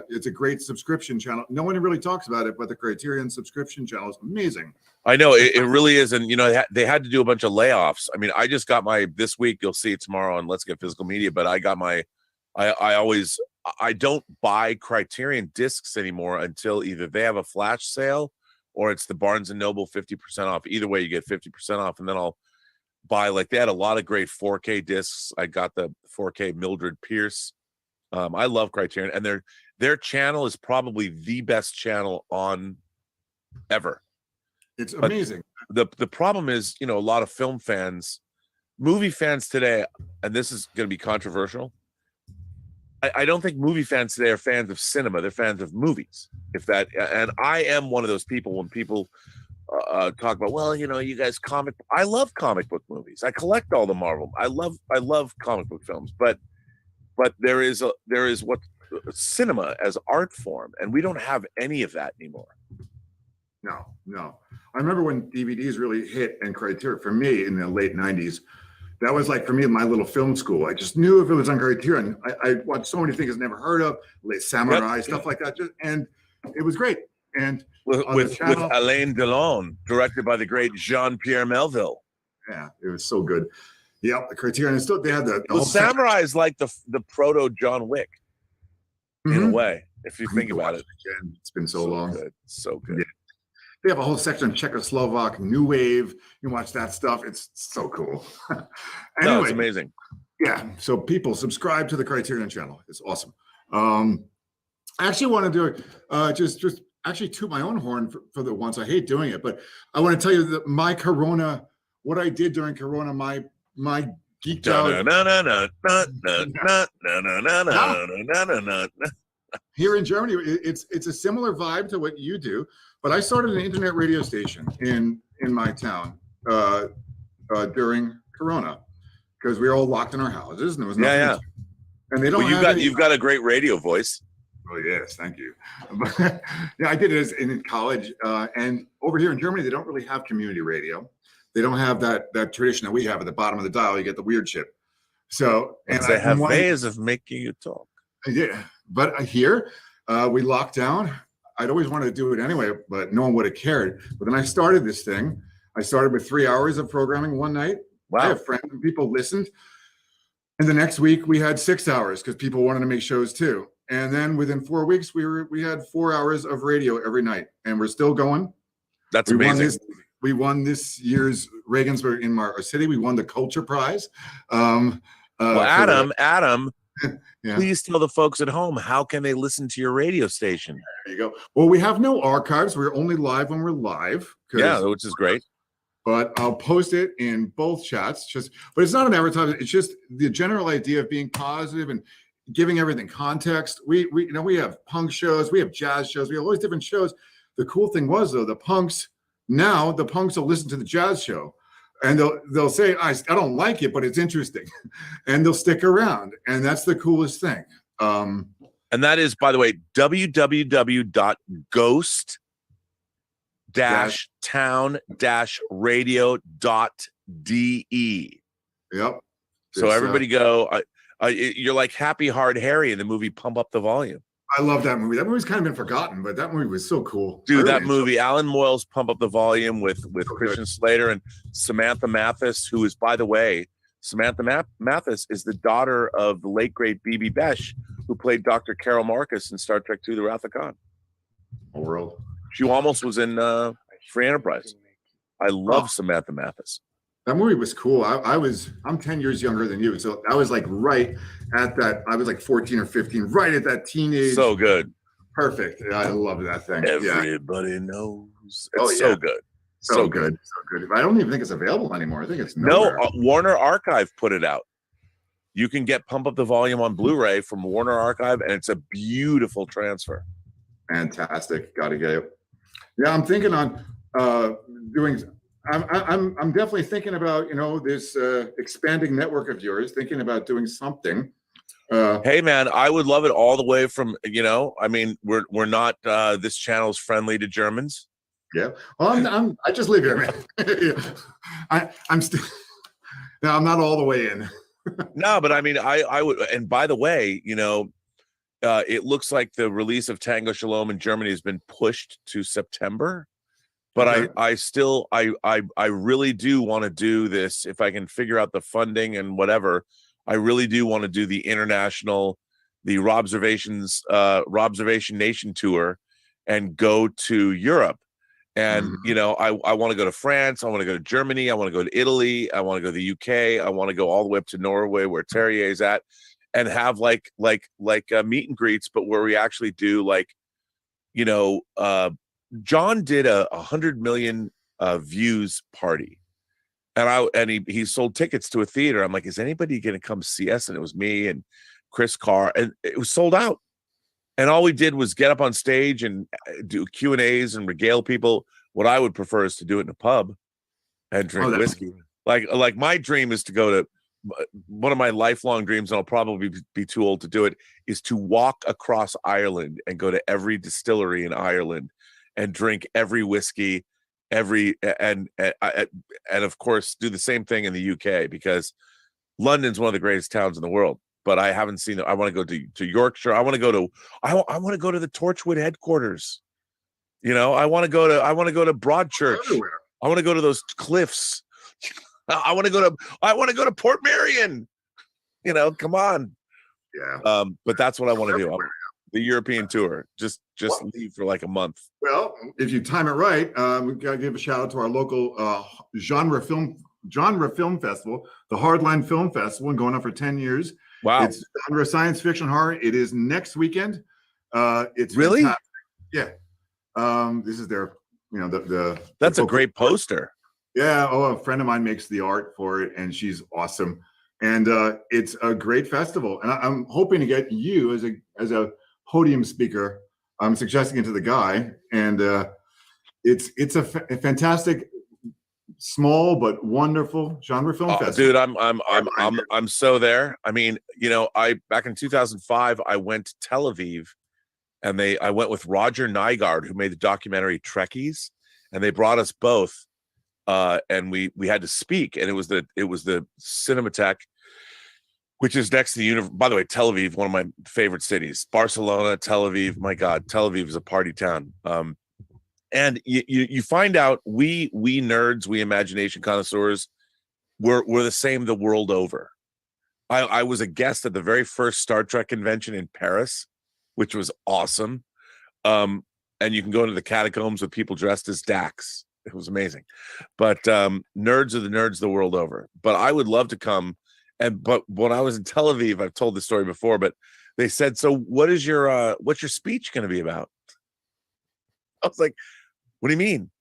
It's a great subscription channel. No one really talks about it, but the Criterion subscription channel is amazing. I know it really is. And, they had to do a bunch of layoffs. I mean, I just got this week, you'll see it tomorrow on Let's Get Physical Media, but I got I don't buy Criterion discs anymore until either they have a flash sale or it's the Barnes & Noble 50% off. Either way, you get 50% off. And then I'll buy, they had a lot of great 4K discs. I got the 4K Mildred Pierce. I love Criterion, and their channel is probably the best channel on ever. It's amazing. The problem is, a lot of film fans, movie fans today, and this is going to be controversial. I don't think movie fans today are fans of cinema. They're fans of movies. And I am one of those people when people talk about, you guys I love comic book movies. I collect all the Marvel. I love comic book films, but there is what cinema as art form, and we don't have any of that anymore. No. I remember when DVDs really hit and Criterion for me in the late 90s. That was for me, my little film school. I just knew if it was on Criterion. I watched so many things I've never heard of, Samurai, stuff like that. And it was great. And with Alain Delon, directed by the great Jean-Pierre Melville. Yeah, it was so good. Yeah, the Criterion still they had the Samurai is like the proto John Wick in a way, if you think about it. Again, it's been so long. Good. So good. Yeah. They have a whole section of Czechoslovak New Wave. You can watch that stuff. It's so cool. Anyway, it's amazing. Yeah. So people subscribe to the Criterion channel. It's awesome. I actually want to do just actually toot my own horn for the once. I hate doing it, but I want to tell you that my Corona, what I did during Corona, my geeked out. Here in Germany, it's a similar vibe to what you do, but I started an internet radio station in my town during Corona because we were all locked in our houses and there was nothing. Yeah. And they don't. Well, you've got a great radio voice. Oh yes, thank you. But, yeah, I did it in college, and over here in Germany, they don't really have community radio. They don't have that tradition that we have at the bottom of the dial. You get the weird chip. So and they have ways of making you talk. Yeah, but here we locked down. I'd always wanted to do it anyway, but no one would have cared. But then I started this thing. I started with 3 hours of programming one night. Wow. I have friends and people listened. And the next week we had 6 hours because people wanted to make shows too. And then within 4 weeks, we had 4 hours of radio every night, and we're still going. That's amazing. We won this year's Regensburg in our city. We won the Culture Prize. Well, Adam, yeah. Please tell the folks at home, how can they listen to your radio station? There you go. Well, we have no archives. We're only live when we're live. Yeah, which is great. But I'll post it in both chats. But it's not an advertisement. It's just the general idea of being positive and giving everything context. We have punk shows, we have jazz shows, we have all these different shows. The cool thing was though, the punks will listen to the jazz show and they'll say, I don't like it, but it's interesting. And they'll stick around. And that's the coolest thing. And that is, by the way, www.ghost-town-radio.de. Yep. So everybody go. You're like Happy Hard Harry in the movie Pump Up the Volume. I love that movie. That movie's kind of been forgotten, but that movie was so cool. Dude, that movie, Alan Moyle's Pump Up the Volume with Christian Slater and Samantha Mathis, who is, by the way, Samantha Mathis is the daughter of the late, great B.B. Besh, who played Dr. Carol Marcus in Star Trek II, The Wrath of Khan. World. She almost was in Free Enterprise. I love Samantha Mathis. That movie was cool. I'm 10 years younger than you. So I was like right at that. I was like 14 or 15, right at that teenage. So good. Perfect. I love that thing. Everybody knows. It's so good. So good. So good. I don't even think it's available anymore. I think it's nowhere. No, Warner Archive put it out. You can get Pump Up the Volume on Blu-ray from Warner Archive, and it's a beautiful transfer. Fantastic. Got to get it. Yeah, I'm thinking on doing. I'm definitely thinking about this expanding network of yours. Thinking about doing something. Hey man, I would love it all the way from I mean, we're not this channel's friendly to Germans. Yeah, well, I just live here, man. I'm still. No, I'm not all the way in. No, but I mean, I would. And by the way, it looks like the release of Tango Shalom in Germany has been pushed to September. But okay. I really do want to do this if I can figure out the funding and whatever. I really do want to do the Robservation Nation tour and go to Europe. And I want to go to France, I want to go to Germany, I want to go to Italy, I want to go to the UK, I want to go all the way up to Norway where Terrier's at, and have like meet and greets, but where we actually do John did a 100 million views party, and he sold tickets to a theater. I'm like, is anybody going to come see us? And it was me and Chris Carr, and it was sold out. And all we did was get up on stage and do Q&As and regale people. What I would prefer is to do it in a pub and drink whiskey. Like my dream is to go to one of my lifelong dreams, and I'll probably be too old to do it, is to walk across Ireland and go to every distillery in Ireland and drink every whiskey, and of course do the same thing in the UK, because London's one of the greatest towns in the world. But I haven't seen it. I want to go to Yorkshire. I want to go to the Torchwood headquarters. I want to go to Broadchurch. I want to go to those cliffs. I want to go to Port Marion. Come on. Yeah. But that's what I want to do. The European tour. Just leave for like a month. Well, if you time it right, we got to give a shout out to our local genre film festival, the Hardline Film Festival, and going on for 10 years. Wow. It's genre science fiction horror. It is next weekend. It's really fantastic. Yeah. This is their, that's a great poster. Yeah. Oh, a friend of mine makes the art for it, and she's awesome. And it's a great festival. And I'm hoping to get you as a podium speaker. I'm suggesting it to the guy, and it's a fantastic small but wonderful genre film festival. Dude, I'm so there. I mean, I back in 2005, I went to Tel Aviv, and I went with Roger Nygaard, who made the documentary Trekkies, and they brought us both, and we had to speak, and it was the Cinematheque, which is next to the by the way, Tel Aviv, one of my favorite cities. Barcelona, Tel Aviv, my God, Tel Aviv is a party town. And you find out we nerds, we imagination connoisseurs, we're the same the world over. I was a guest at the very first Star Trek convention in Paris, which was awesome. And you can go into the catacombs with people dressed as Dax. It was amazing. But nerds are the nerds the world over. But I would love to come. But when I was in Tel Aviv, I've told this story before, but they said, so what's your speech going to be about? I was like, what do you mean?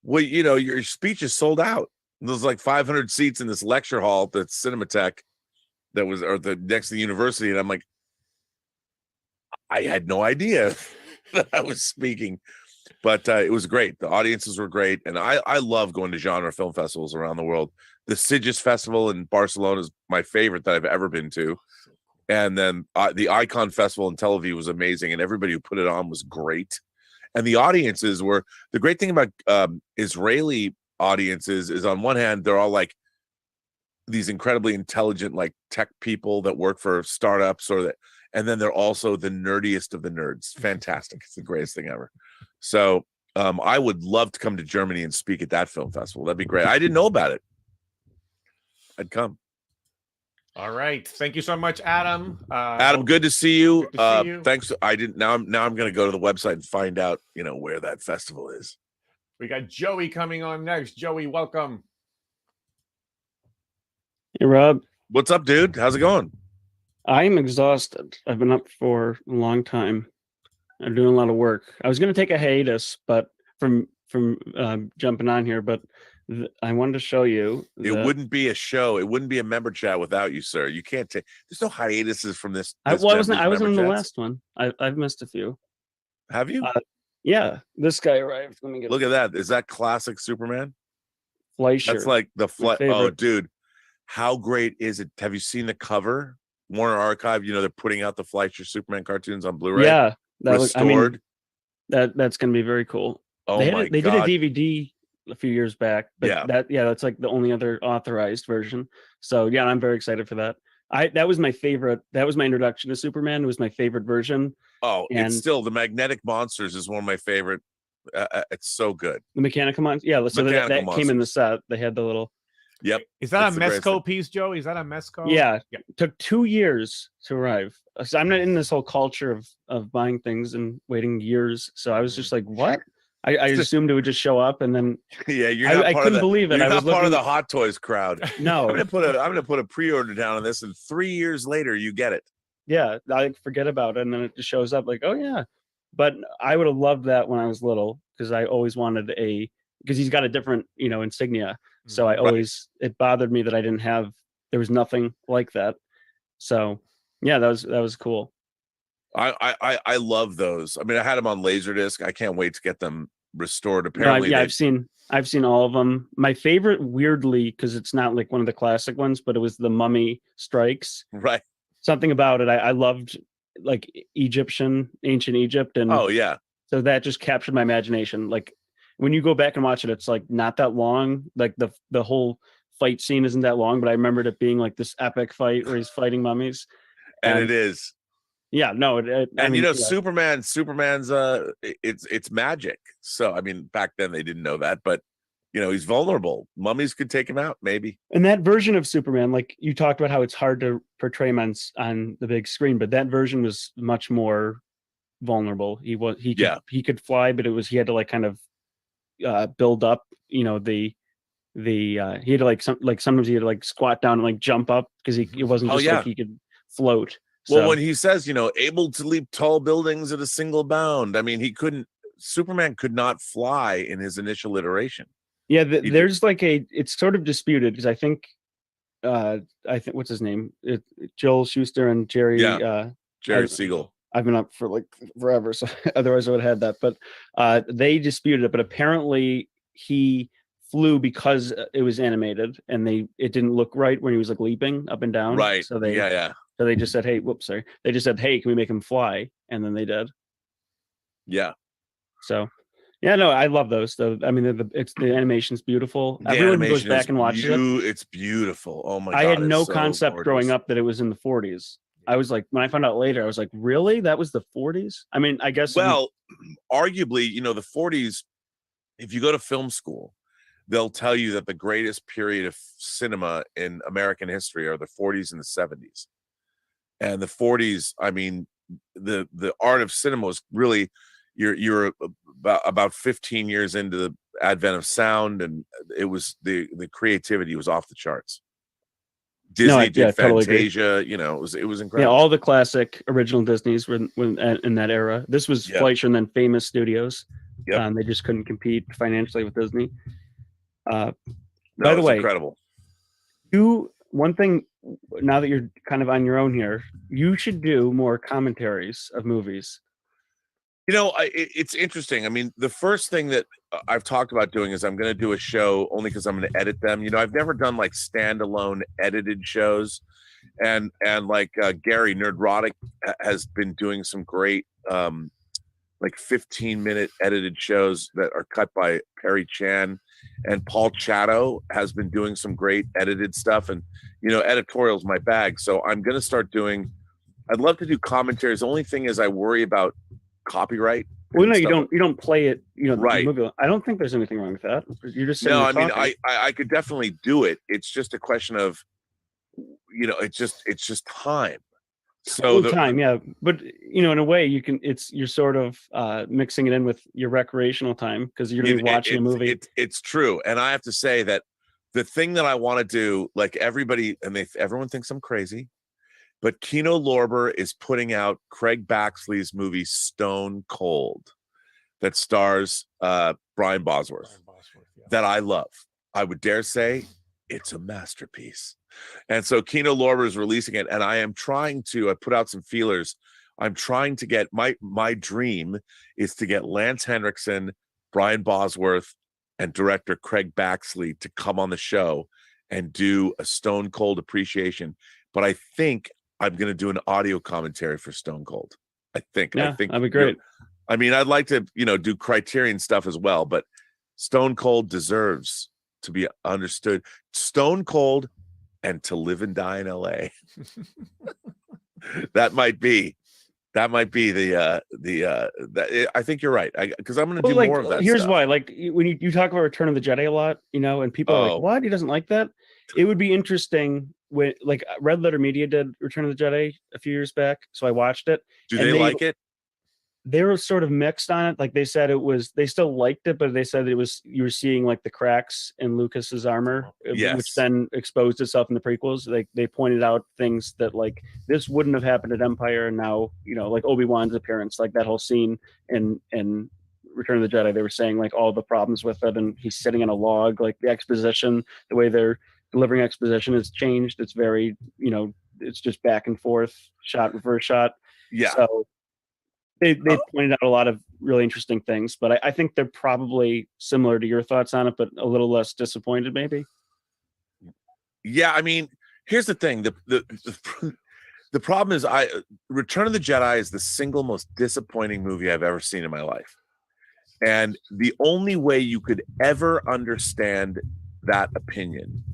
Well, your speech is sold out. There's like 500 seats in this lecture hall that's Cinematheque next to the university. And I'm like, I had no idea that I was speaking, but it was great. The audiences were great. And I love going to genre film festivals around the world. The Sitges Festival in Barcelona is my favorite that I've ever been to. And then the Icon Festival in Tel Aviv was amazing. And everybody who put it on was great. And the audiences were, the great thing about Israeli audiences is, on one hand, they're all like these incredibly intelligent, like tech people that work for startups, and then they're also the nerdiest of the nerds. Fantastic. It's the greatest thing ever. So I would love to come to Germany and speak at that film festival. That'd be great. I didn't know about it. I'd come. All right. Thank you so much, Adam. Adam, good to see you. Good to see you. Thanks. Now I'm going to go to the website and find out, where that festival is. We got Joey coming on next. Joey, welcome. Hey, Rob. What's up, dude? How's it going? I'm exhausted. I've been up for a long time. I'm doing a lot of work. I was going to take a hiatus, but from jumping on here, but I wanted to show you. It wouldn't be a show. It wouldn't be a member chat without you, sir. You can't take. There's no hiatuses from this. I wasn't in the last one. I've missed a few. Have you? Yeah, this guy arrived. Let me get. Look at that. Is that classic Superman? Fleischer. That's like the Oh, dude, how great is it? Have you seen the cover? Warner Archive. They're putting out the Fleischer Superman cartoons on Blu-ray. Yeah, restored. That's going to be very cool. Oh they my God! They did a DVD a few years back, but yeah, that's like the only other authorized version. So yeah, I'm very excited for that. That was my favorite. That was my introduction to Superman. It was my favorite version. Oh, and it's still the Magnetic Monsters is one of my favorite. It's so good. The Mechanical Monsters. Yeah, so that came in the set. They had the little. Yep. Is that a Mezco piece, Joe? Is that a Mezco? Yeah. It took 2 years to arrive. So I'm not in this whole culture of buying things and waiting years. So I was just like, what? I assumed it would just show up, and then I couldn't believe it. You're not part of the Hot Toys crowd. No, I'm gonna put a pre-order down on this, and 3 years later you get it. Yeah, I forget about it, and then it just shows up like, oh yeah. But I would have loved that when I was little, because I always wanted because he's got a different insignia. So I always it bothered me that I didn't have. There was nothing like that. So yeah, that was cool. I love those. I mean, I had them on Laserdisc. I can't wait to get them restored. Apparently, I've seen all of them. My favorite, weirdly, because it's not like one of the classic ones, but it was the Mummy Strikes. Right. Something about it I loved, like ancient Egypt, and oh yeah. So that just captured my imagination. Like when you go back and watch it, it's like not that long. Like the whole fight scene isn't that long, but I remembered it being like this epic fight where he's fighting mummies. And it is. Yeah, no. Superman's it's magic. So I mean, back then they didn't know that, but he's vulnerable. Mummies could take him out, maybe. And that version of Superman, like you talked about how it's hard to portray him on the big screen, but that version was much more vulnerable. He could fly, but he had to like kind of build up, he had to sometimes he had to like squat down and like jump up because it wasn't just like he could float. Well, when he says, able to leap tall buildings at a single bound, I mean, Superman could not fly in his initial iteration. Yeah, there's like it's sort of disputed because I think what's his name? Joel Schuster and Jerry. Yeah, Jerry Siegel. I've been up for like forever, so otherwise I would have had that. But they disputed it. But apparently he flew because it was animated, and it didn't look right when he was like leaping up and down. Right. So they So they just said, hey, whoops, sorry. They just said, hey, can we make him fly? And then they did. Yeah. So, yeah, no, I love those. Though I mean, the animation's beautiful. The Everyone goes animation back and watches it. It's beautiful. Oh my God. I had no it's so concept gorgeous. growing up that it was in the 40s. I was like, when I found out later, I was like, really? That was the 40s? I mean, I guess. Well, arguably, you know, the 40s, if you go to film school, they'll tell you that the greatest period of cinema in American history are the 40s and the 70s. And the 40s, I mean, the art of cinema was really, you're about 15 years into the advent of sound, and it was the creativity was off the charts. Disney did Fantasia, totally, you know, it was incredible. Yeah, all the classic original Disneys were in that era. This was Fleischer and then Famous Studios. Yep. They just couldn't compete financially with Disney. By the way, incredible. One thing, now that you're kind of on your own here, you should do more commentaries of movies. You know, it's interesting. I mean, the first thing that I've talked about doing is I'm going to do a show only because I'm going to edit them. You know, I've never done like standalone edited shows, and like Gary Nerdrotic has been doing some great like 15-minute edited shows that are cut by Perry Chan, and Paul Chatto has been doing some great edited stuff. And you know, editorial's my bag, so I'm going to start doing. I'd love to do commentaries. The only thing is, I worry about copyright. Well, no, you don't play it, you know, right. The movie. I don't think there's anything wrong with that. You're just no. I mean, I could definitely do it. It's just a question of, you know, it's just time. So time, yeah. But you know, in a way, you're sort of mixing it in with your recreational time because you're gonna be watching a movie. It's true, and I have to say that the thing that I want to do, like everybody, and everyone thinks I'm crazy, but Kino Lorber is putting out Craig Baxley's movie Stone Cold that stars Brian Bosworth, that I love. I would dare say it's a masterpiece. And so Kino Lorber is releasing it, and I am trying to, I put out some feelers. I'm trying to get, my dream is to get Lance Henriksen, Brian Bosworth, and director Craig Baxley to come on the show and do a Stone Cold appreciation. But I think I'm going to do an audio commentary for Stone Cold. I think that'd be great. You know, I mean, I'd like to, you know, do Criterion stuff as well, but Stone Cold deserves to be understood. Stone Cold and To Live and Die in LA. that might be the I think you're right. Because I'm going to do more of that. Here's stuff. why. Like when you talk about Return of the Jedi a lot, you know, and people are like, what? He doesn't like that? It would be interesting when, like, Red Letter Media did Return of the Jedi a few years back, so I watched it. Do they like it? They were sort of mixed on it. Like they said they still liked it, but they said you were seeing like the cracks in Lucas's armor, which then exposed itself in the prequels. Like they pointed out things that like this wouldn't have happened at Empire, and now, you know, like Obi-Wan's appearance, like that whole scene in Return of the Jedi, they were saying like all the problems with it, and he's sitting in a log, like the exposition, the way they're delivering exposition has changed. It's very, you know, it's just back and forth, shot, reverse shot. Yeah. So they pointed out a lot of really interesting things, but I think they're probably similar to your thoughts on it, but a little less disappointed, maybe. Yeah, I mean, here's the thing: the problem is, Return of the Jedi is the single most disappointing movie I've ever seen in my life, and the only way you could ever understand that opinion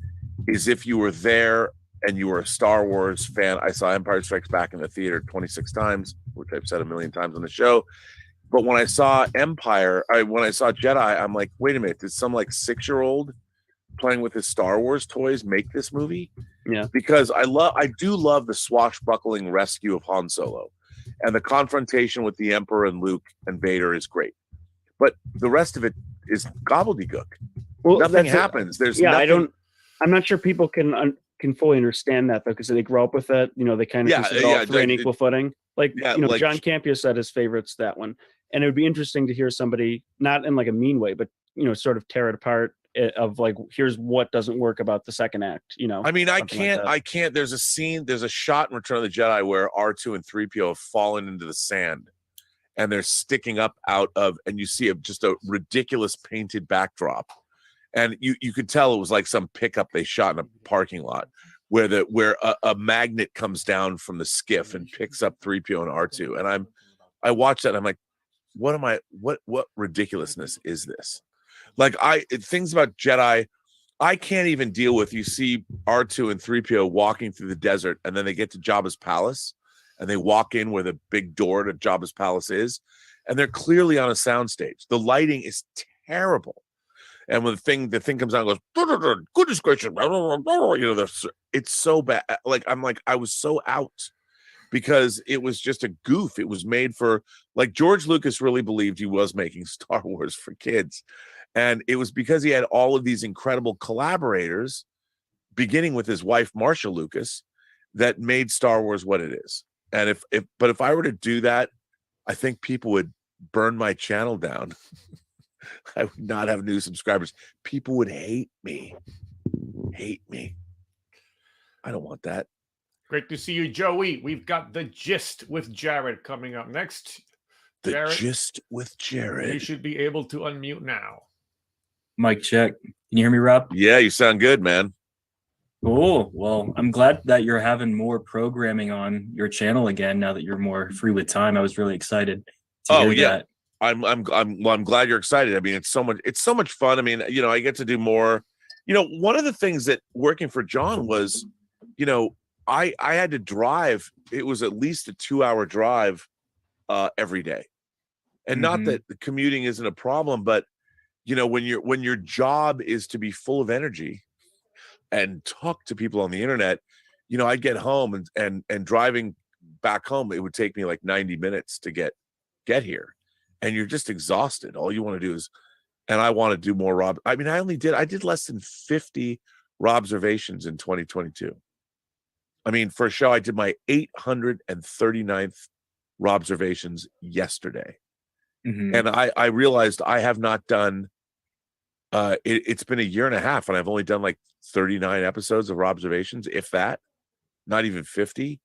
is if you were there and you were a Star Wars fan. I saw Empire Strikes Back in the theater 26 times, which I've said a million times on the show. But when I saw when I saw Jedi, I'm like, wait a minute, did some like 6-year-old playing with his Star Wars toys make this movie? Yeah. Because I do love the swashbuckling rescue of Han Solo, and the confrontation with the Emperor and Luke and Vader is great. But the rest of it is gobbledygook. Well, nothing happens. There's nothing. I'm not sure people can fully understand that though, because they grow up with it. You know, they kind of consider all three on equal footing. Like, you know, like, John Campea said his favorite's that one, and it would be interesting to hear somebody, not in like a mean way, but you know, sort of tear it apart of like, here's what doesn't work about the second act. You know, I mean, I can't. There's a shot in Return of the Jedi where R2 and 3PO have fallen into the sand, and they're sticking up out of, and you see just a ridiculous painted backdrop. and you could tell it was like some pickup they shot in a parking lot, where a magnet comes down from the skiff and picks up 3PO and R2, and I watched that and I'm like, what ridiculousness is this? Like things about Jedi, I can't even deal with. You see R2 and 3PO walking through the desert, and then they get to Jabba's palace, and they walk in where the big door to Jabba's palace is, and they're clearly on a soundstage. The lighting is terrible, and when the thing comes out and goes, goodness gracious, it's so bad. I was so out, because it was just a goof. It was made for, like, George Lucas really believed he was making Star Wars for kids. And it was because he had all of these incredible collaborators, beginning with his wife, Marsha Lucas, that made Star Wars what it is. And if I were to do that, I think people would burn my channel down. I would not have new subscribers. People would hate me. I don't want that. Great to see you, Joey. We've got The Gist with Jared coming up next. The Gist with Jared. You should be able to unmute now. Mic check. Can you hear me, Rob? Yeah, you sound good, man. Cool. Well, I'm glad that you're having more programming on your channel again now that you're more free with time. I was really excited to hear that. I'm glad you're excited. I mean, it's so much fun. I mean, I get to do more. One of the things that working for John was, I had to drive. It was at least a 2-hour drive every day. And not that the commuting isn't a problem, but when your job is to be full of energy and talk to people on the internet, I'd get home and driving back home, it would take me like 90 minutes to get here. And you're just exhausted. All you want to do is, and I want to do more Rob. I mean, I did less than 50 Robservations in 2022. I mean, for a show, I did my 839th Robservations yesterday. And I realized I have not done, it's been a year and a half, and I've only done like 39 episodes of Robservations, if that, not even 50.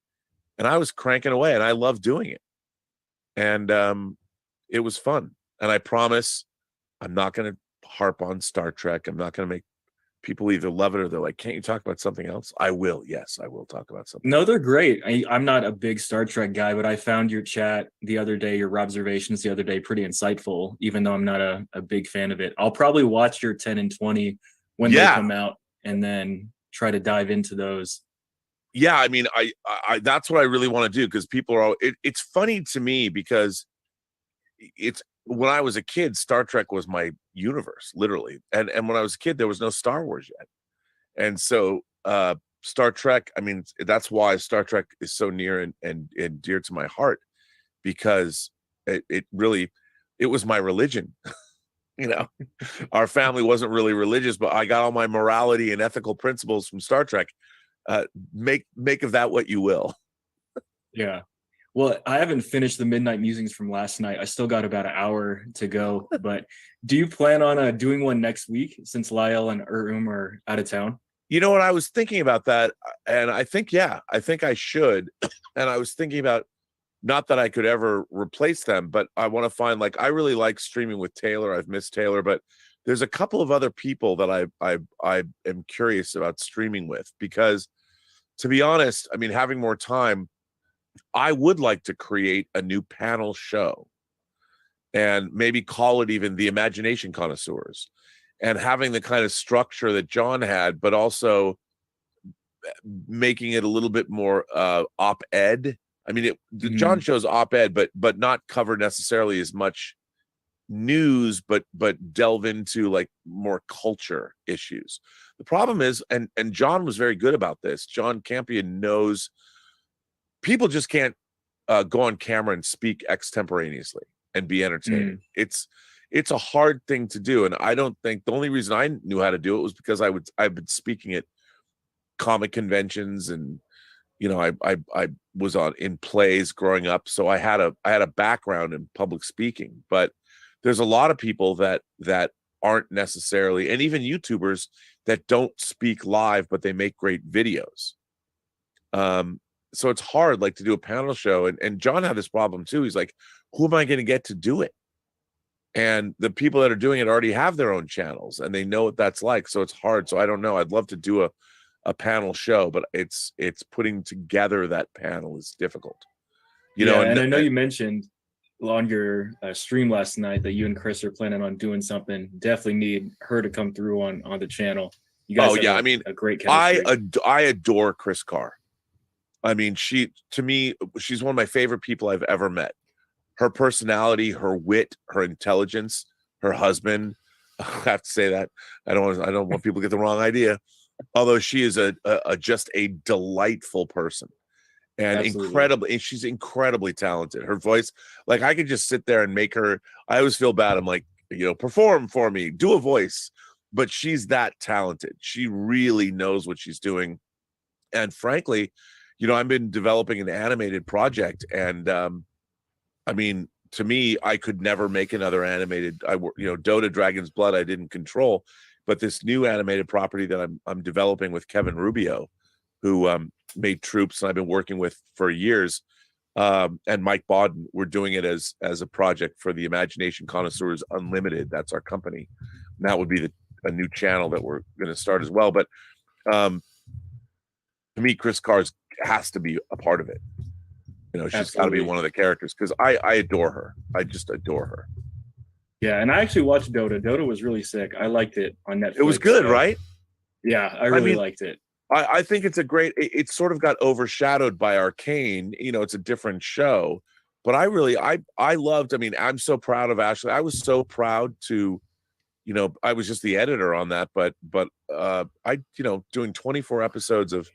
And I was cranking away, and I love doing it. And it was fun. And I promise I'm not going to harp on Star Trek. I'm not going to make people either love it or they're like, can't you talk about something else? I will. Yes, I will talk about something. No, they're great. I'm not a big Star Trek guy, but I found your chat the other day, your Robservations the other day, pretty insightful, even though I'm not a big fan of it. I'll probably watch your 10 and 20 when they come out and then try to dive into those. Yeah, I mean, I that's what I really want to do, because people are it's funny to me because it's, when I was a kid, Star Trek was my universe, literally. And when I was a kid, there was no Star Wars yet. And so Star Trek, I mean, that's why Star Trek is so near and dear to my heart, because it was my religion. Our family wasn't really religious, but I got all my morality and ethical principles from Star Trek. Make of that what you will. Yeah. Well, I haven't finished the Midnight Musings from last night. I still got about an hour to go. But do you plan on doing one next week, since Lyle and are out of town? You know what? I was thinking about that, and I think I should. And I was thinking about, not that I could ever replace them, but I want to find, like, I really like streaming with Taylor. I've missed Taylor, but there's a couple of other people that I am curious about streaming with, because, to be honest, I mean, having more time, I would like to create a new panel show and maybe call it even the Imagination Connoisseurs, and having the kind of structure that John had, but also making it a little bit more op-ed. I mean, the John show's op-ed, but not cover necessarily as much news, but delve into like more culture issues. The problem is, and John was very good about this, John Campion knows people just can't go on camera and speak extemporaneously and be entertaining. It's a hard thing to do, and I don't think the only reason I knew how to do it was because I've been speaking at comic conventions, and I was in plays growing up, so I had a background in public speaking. But there's a lot of people that aren't necessarily, and even YouTubers that don't speak live, but they make great videos. So it's hard, like, to do a panel show, and John had this problem too. He's like, who am I going to get to do it? And the people that are doing it already have their own channels and they know what that's like. So it's hard. So I don't know. I'd love to do a panel show, but it's putting together that panel is difficult. You know, and I know you mentioned on your stream last night that you and Chris are planning on doing something. Definitely need her to come through on the channel. You guys have a great chemistry. I adore Chris Carr. I mean, to me, she's one of my favorite people I've ever met. Her personality, her wit, her intelligence, her husband. I have to say that. I don't want people to get the wrong idea. Although she is just a delightful person and she's incredibly talented. Her voice, like I could just sit there and make her. I always feel bad. I'm like, perform for me, do a voice. But she's that talented. She really knows what she's doing. And frankly, I've been developing an animated project, and I mean, to me, I could never make another animated. Dota Dragon's Blood, I didn't control, but this new animated property that I'm developing with Kevin Rubio, who made Troops, and I've been working with for years, and Mike Bodden, we're doing it as a project for the Imagination Connoisseurs Unlimited. That's our company. And that would be a new channel that we're going to start as well. But to me, Chris Carr has to be a part of it. She's got to be one of the characters because I adore her. I just adore her. Yeah, and I actually watched Dota. Dota was really sick. I liked it on Netflix. It was good, right? Yeah, I really liked it. I think it's it sort of got overshadowed by Arcane. It's a different show. But I loved, I'm so proud of Ashley. I was so proud to, I was just the editor on that, but doing 24 episodes of.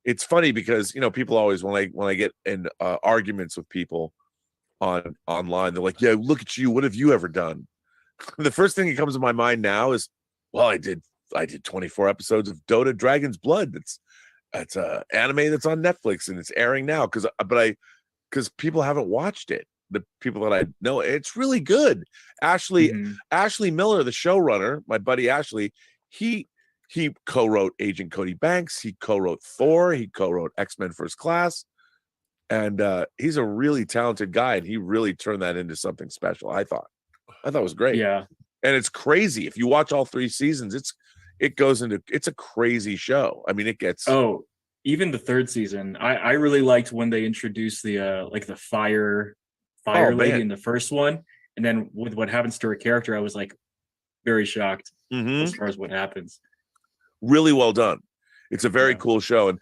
It's funny because people always when I get in arguments with people online, they're like, "Yeah, look at you. What have you ever done?" The first thing that comes to my mind now is, "Well, I did 24 episodes of Dota Dragon's Blood. That's a anime that's on Netflix and it's airing now because people haven't watched it. The people that I know, it's really good. Ashley Miller, the showrunner, my buddy Ashley, he co-wrote Agent Cody Banks. He co-wrote Thor. He co-wrote X-Men First Class. And he's a really talented guy, and he really turned that into something special, I thought. It was great. Yeah. And it's crazy. If you watch all 3 seasons, it's a crazy show. It gets... Oh, even the 3rd season. I really liked when they introduced the the fire lady in the first one. And then with what happens to her character, I was like very shocked as far as what happens. Really well done. It's a very cool show. And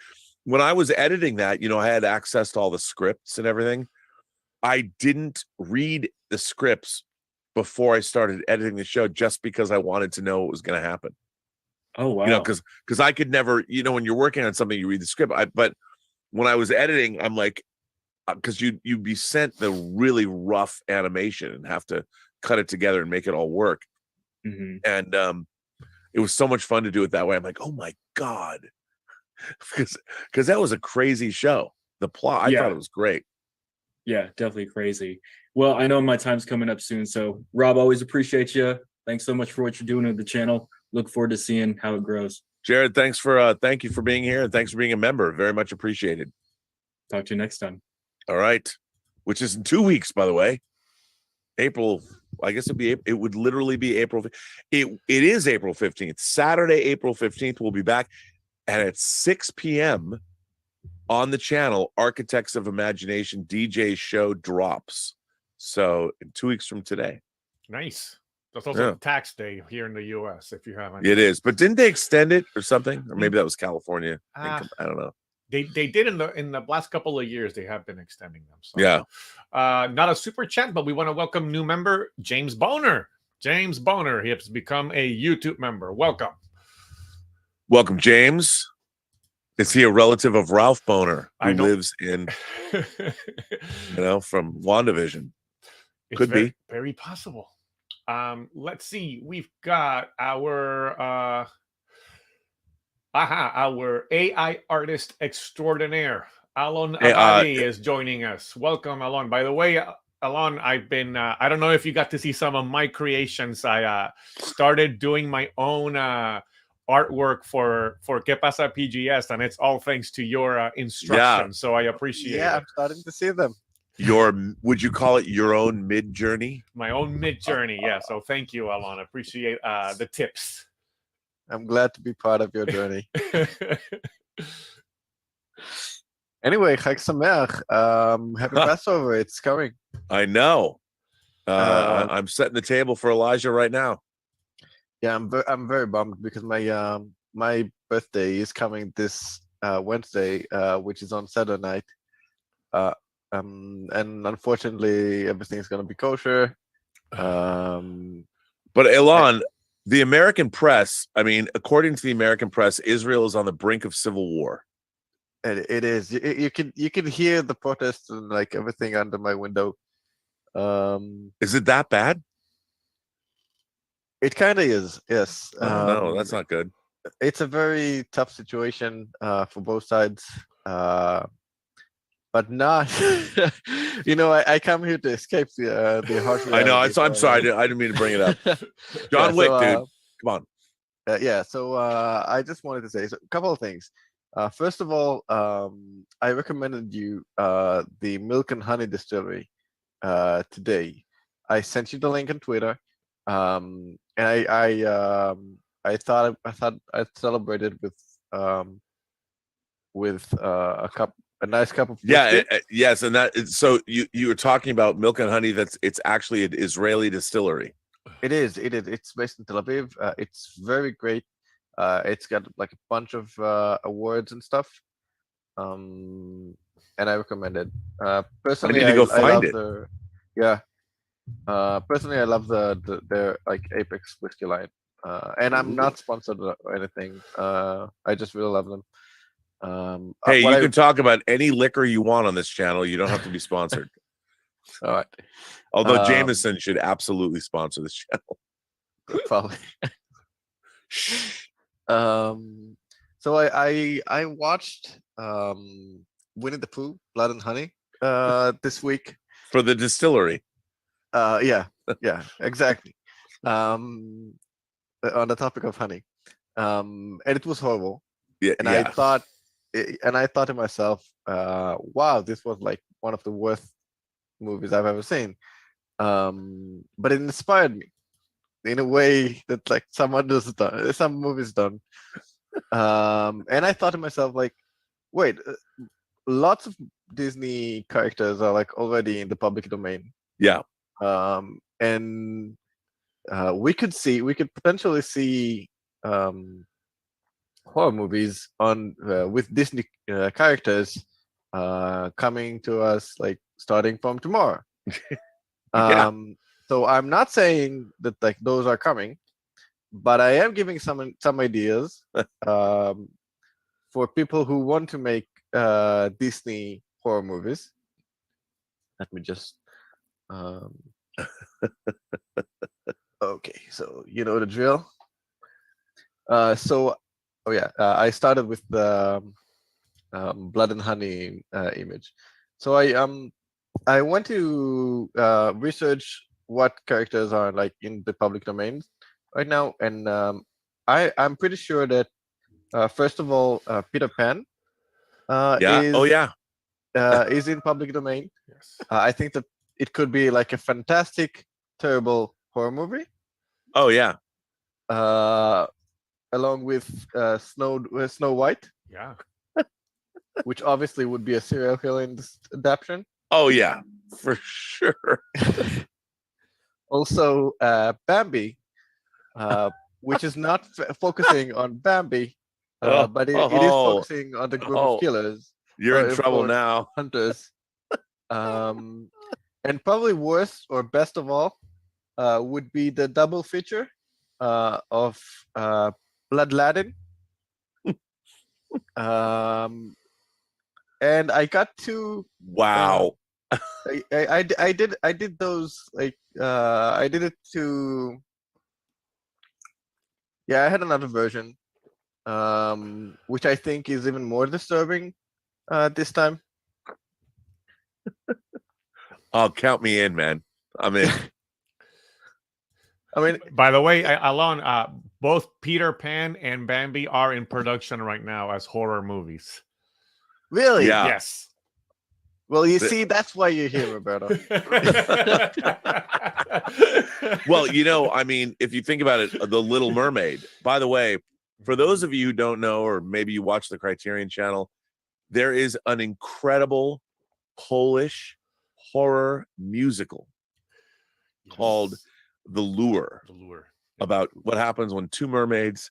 when I was editing that, I had access to all the scripts and everything. I didn't read the scripts before I started editing the show just because I wanted to know what was going to happen. Oh, wow. Because I could never, when you're working on something, you read the script. But when I was editing, I'm like, because you'd be sent the really rough animation and have to cut it together and make it all work. And it was so much fun to do it that way. I'm like, oh my God. Because that was a crazy show. The plot, I thought it was great. Yeah, definitely crazy. Well, I know my time's coming up soon. So Rob, always appreciate you. Thanks so much for what you're doing with the channel. Look forward to seeing how it grows. Jared, thank you for being here, and thanks for being a member. Very much appreciated. Talk to you next time. All right. Which is in 2 weeks, by the way. April, I guess it would literally be April. It is April 15th. Saturday, April 15th, we'll be back. And at 6 p.m. on the channel, Architects of Imagination DJ show drops. So in 2 weeks from today. Nice. That's also tax day here in the U.S. if you haven't. It is. But didn't they extend it or something? Or maybe that was California. I don't know. They did in the last couple of years. They have been extending them. So, yeah. Not a super chat, but we want to welcome new member James Boner. James Boner, he has become a YouTube member. Welcome. Welcome, James. Is he a relative of Ralph Boner, who lives in, from WandaVision? Could be very possible. Let's see. We've got our AI artist extraordinaire, Alon Abadi, is joining us. Welcome, Alon. By the way, Alon, I've been, I don't know if you got to see some of my creations. I started doing my own artwork for Que Pasa PGS, and it's all thanks to your instructions. So I appreciate it. I'm starting to see them. Would you call it your own mid journey? My own mid journey. Yeah. So thank you, Alon. I appreciate the tips. I'm glad to be part of your journey. Anyway, Chag Sameach. Happy Passover. It's coming. I know. I'm setting the table for Elijah right now. Yeah, I'm very bummed because my birthday is coming this Wednesday, which is on Saturday night. And unfortunately, everything's gonna be kosher. But Elon, the American press, I mean, according to the American press, Israel is on the brink of civil war. It is. You can hear the protests and like everything under my window. Is it that bad? It kind of is. Yes. No, that's not good. It's a very tough situation for both sides. But not, I come here to escape the harsh reality. I know. I'm sorry. I didn't mean to bring it up. John Wick, dude. Come on. Yeah. So I just wanted to say a couple of things. First of all, I recommended you the Milk and Honey Distillery today. I sent you the link on Twitter, and I thought I'd celebrated with a nice cup of yes, and that is, so you were talking about Milk and Honey. It's actually an Israeli distillery. It is. It's based in Tel Aviv. It's very great. It's got like a bunch of awards and stuff. And I recommend it. Personally, I need to go find it. Personally, I love their like Apex whiskey line. And I'm not sponsored or anything. I just really love them. Hey, you can talk about any liquor you want on this channel. You don't have to be sponsored. All right. Although Jameson should absolutely sponsor this channel. Probably. So I watched Winnie the Pooh, Blood and Honey this week. For the distillery. Yeah, exactly. On the topic of honey. And it was horrible. Yeah. And I thought to myself, wow, this was like one of the worst movies I've ever seen. But it inspired me in a way that like some movies done. And I thought to myself, like, wait, lots of Disney characters are like already in the public domain. Yeah. And we could potentially see horror movies on with Disney characters coming to us like starting from tomorrow. So I'm not saying that like those are coming, but I am giving some ideas for people who want to make Disney horror movies. Let me just okay, so you know the drill. I started with the Blood and Honey image. So I went to research what characters are like in the public domain right now, and I'm pretty sure that first of all, Peter Pan is in public domain. Yes. I think that it could be like a fantastic, terrible horror movie. Oh yeah. Along with Snow White. Yeah. Which obviously would be a serial killer in this adaptation. Oh yeah, for sure. Also, Bambi, which is not focusing on Bambi, but it is focusing on the group of killers. You're in trouble now. Hunters. And probably worst or best of all would be the double feature of Blood Aladdin. And I got to wow. I did those like I did it to I had another version which I think is even more disturbing this time. Oh, count me in, man. I'm in. I mean, by the way, Alon, both Peter Pan and Bambi are in production right now as horror movies. Really? Yeah. Yes. Well, you see, that's why you're here, Roberto. Well, I mean, if you think about it, The Little Mermaid, by the way, for those of you who don't know, or maybe you watch the Criterion channel, there is an incredible Polish horror musical called The Lure. About what happens when two mermaids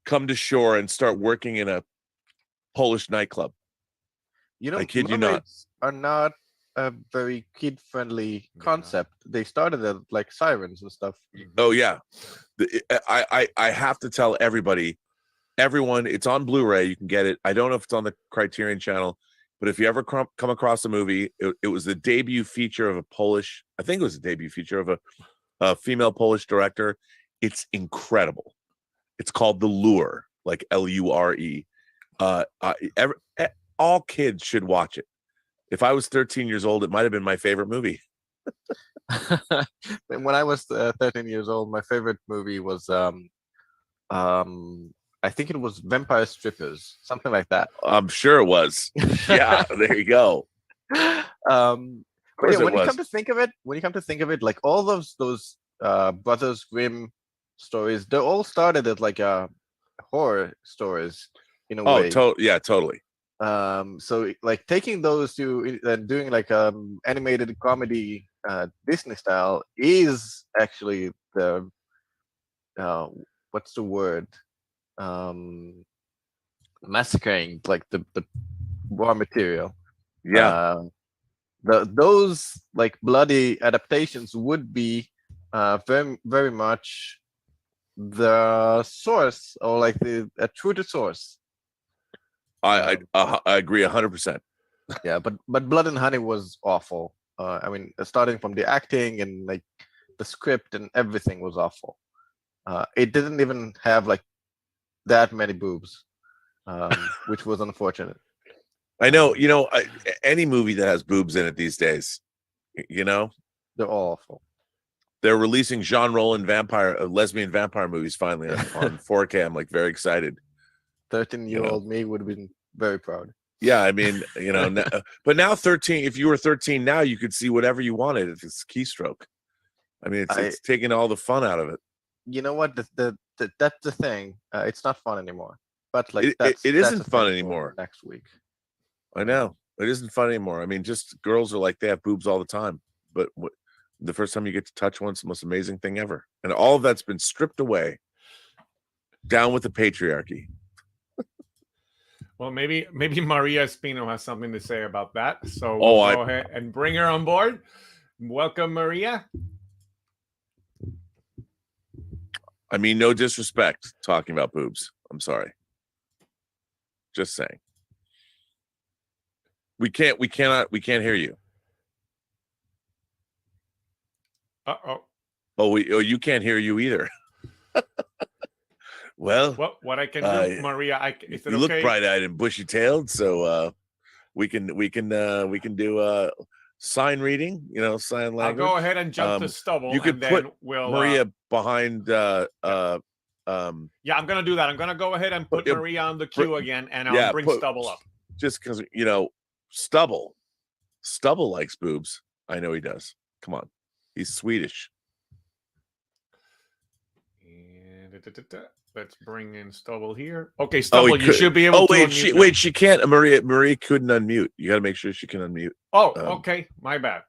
come to shore and start working in a Polish nightclub. I kid you not. Are not a very kid-friendly concept. They started as like sirens and stuff. Oh yeah, I have to tell everyone, it's on Blu-ray. You can get it. I don't know if it's on the Criterion channel, but if you ever come across a movie, it was the debut feature of a Polish. I think it was the debut feature of a female Polish director. It's incredible. It's called The Lure, like Lure. All kids should watch it. If I was 13 years old, it might have been my favorite movie. When I was 13 years old, my favorite movie was I think it was Vampire Strippers, something like that. I'm sure it was. Yeah, there you go. But yeah, when you come to think of it, like all those Brothers Grimm stories, they all started as like horror stories in a way. Yeah, totally. So like taking those two and doing like animated comedy Disney style is actually the what's the word, massacring like the raw material. Those like bloody adaptations would be very, very much the source, or like a true to source. I agree 100%. Yeah, but Blood and Honey was awful. I mean, starting from the acting and like the script and everything was awful. It didn't even have like that many boobs, which was unfortunate. I know, any movie that has boobs in it these days, they're all awful. They're releasing Jean Rollin lesbian vampire movies finally on 4K. I'm like very excited. 13-year-old me would have been very proud. Yeah, I mean, but now 13, if you were 13 now, you could see whatever you wanted if it's keystroke. I mean, it's taking all the fun out of it. You know what? That's the thing. It's not fun anymore. But like it isn't fun anymore. Next week. I know. It isn't fun anymore. I mean, just girls are like, they have boobs all the time. But the first time you get to touch one, it's the most amazing thing ever. And all of that's been stripped away. Down with the patriarchy. Well, maybe Maria Espino has something to say about that. So we'll go ahead and bring her on board. Welcome, Maria. I mean, no disrespect talking about boobs. I'm sorry. Just saying. We can't hear you. Uh-oh. Oh, you can't hear you either. Well, what I can do, Maria, is it you look bright-eyed and bushy-tailed, so we can do sign reading, sign language. I'll go ahead and jump to Stubble. You could put Maria behind. Yeah, I'm gonna do that. I'm gonna go ahead and put Maria on the queue again, and I'll bring Stubble up. Just because Stubble likes boobs. I know he does. Come on, he's Swedish. Let's bring in Stubble here. Okay, Stubble, you should be able to unmute. She can't. Maria couldn't unmute. You got to make sure she can unmute. Oh, okay. My bad.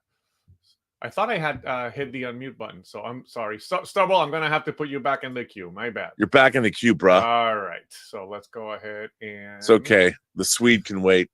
I thought I had hit the unmute button, so I'm sorry. Stubble, I'm going to have to put you back in the queue. My bad. You're back in the queue, bro. All right. So let's go ahead and... It's okay. The Swede can wait.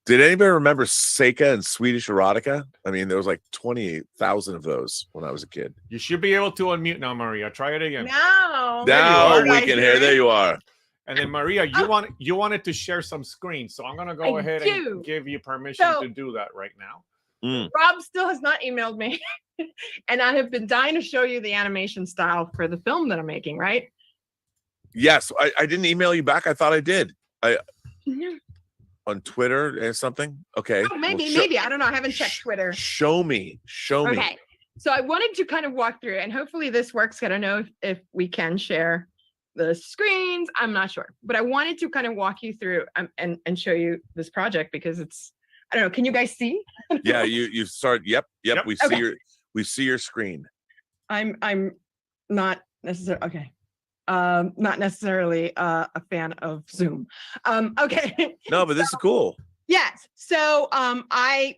Did anybody remember Seika and Swedish erotica? I mean, there was like 28,000 of those when I was a kid. You should be able to unmute now, Maria. Try it again. No. Now we can hear. There you are. And then Maria, you wanted to share some screens, so I'm gonna go ahead and give you permission to do that right now. Rob still has not emailed me, and I have been dying to show you the animation style for the film that I'm making. Right? Yes, I didn't email you back. I thought I did. On Twitter or something? Okay. Oh, maybe. I don't know. I haven't checked Twitter. Show me. Okay. So I wanted to kind of walk through, and hopefully this works. I don't know if we can share the screens. I'm not sure, but I wanted to kind of walk you through and show you this project because it's, I don't know. Can you guys see? Yeah, you start. Yep. Yep. We see your screen. I'm not necessarily okay. Not necessarily a fan of Zoom. Okay. No, but this is cool. Yes. So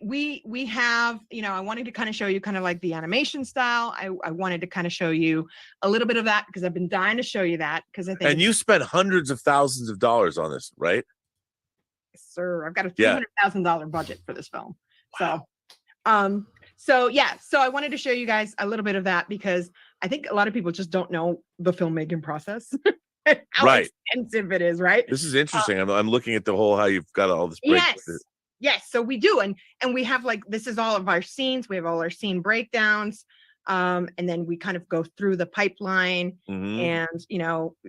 we have, I wanted to kind of show you kind of like the animation style. I wanted to kind of show you a little bit of that because I've been dying to show you that because I think. And you spent hundreds of thousands of dollars on this, right? Sir, I've got a $300,000 budget for this film. Wow. So I wanted to show you guys a little bit of that because I think a lot of people just don't know the filmmaking process. How expensive it is, right? This is interesting. I'm looking at the whole how you've got all this. Yes. So we do, and we have like this is all of our scenes. We have all our scene breakdowns, and then we kind of go through the pipeline and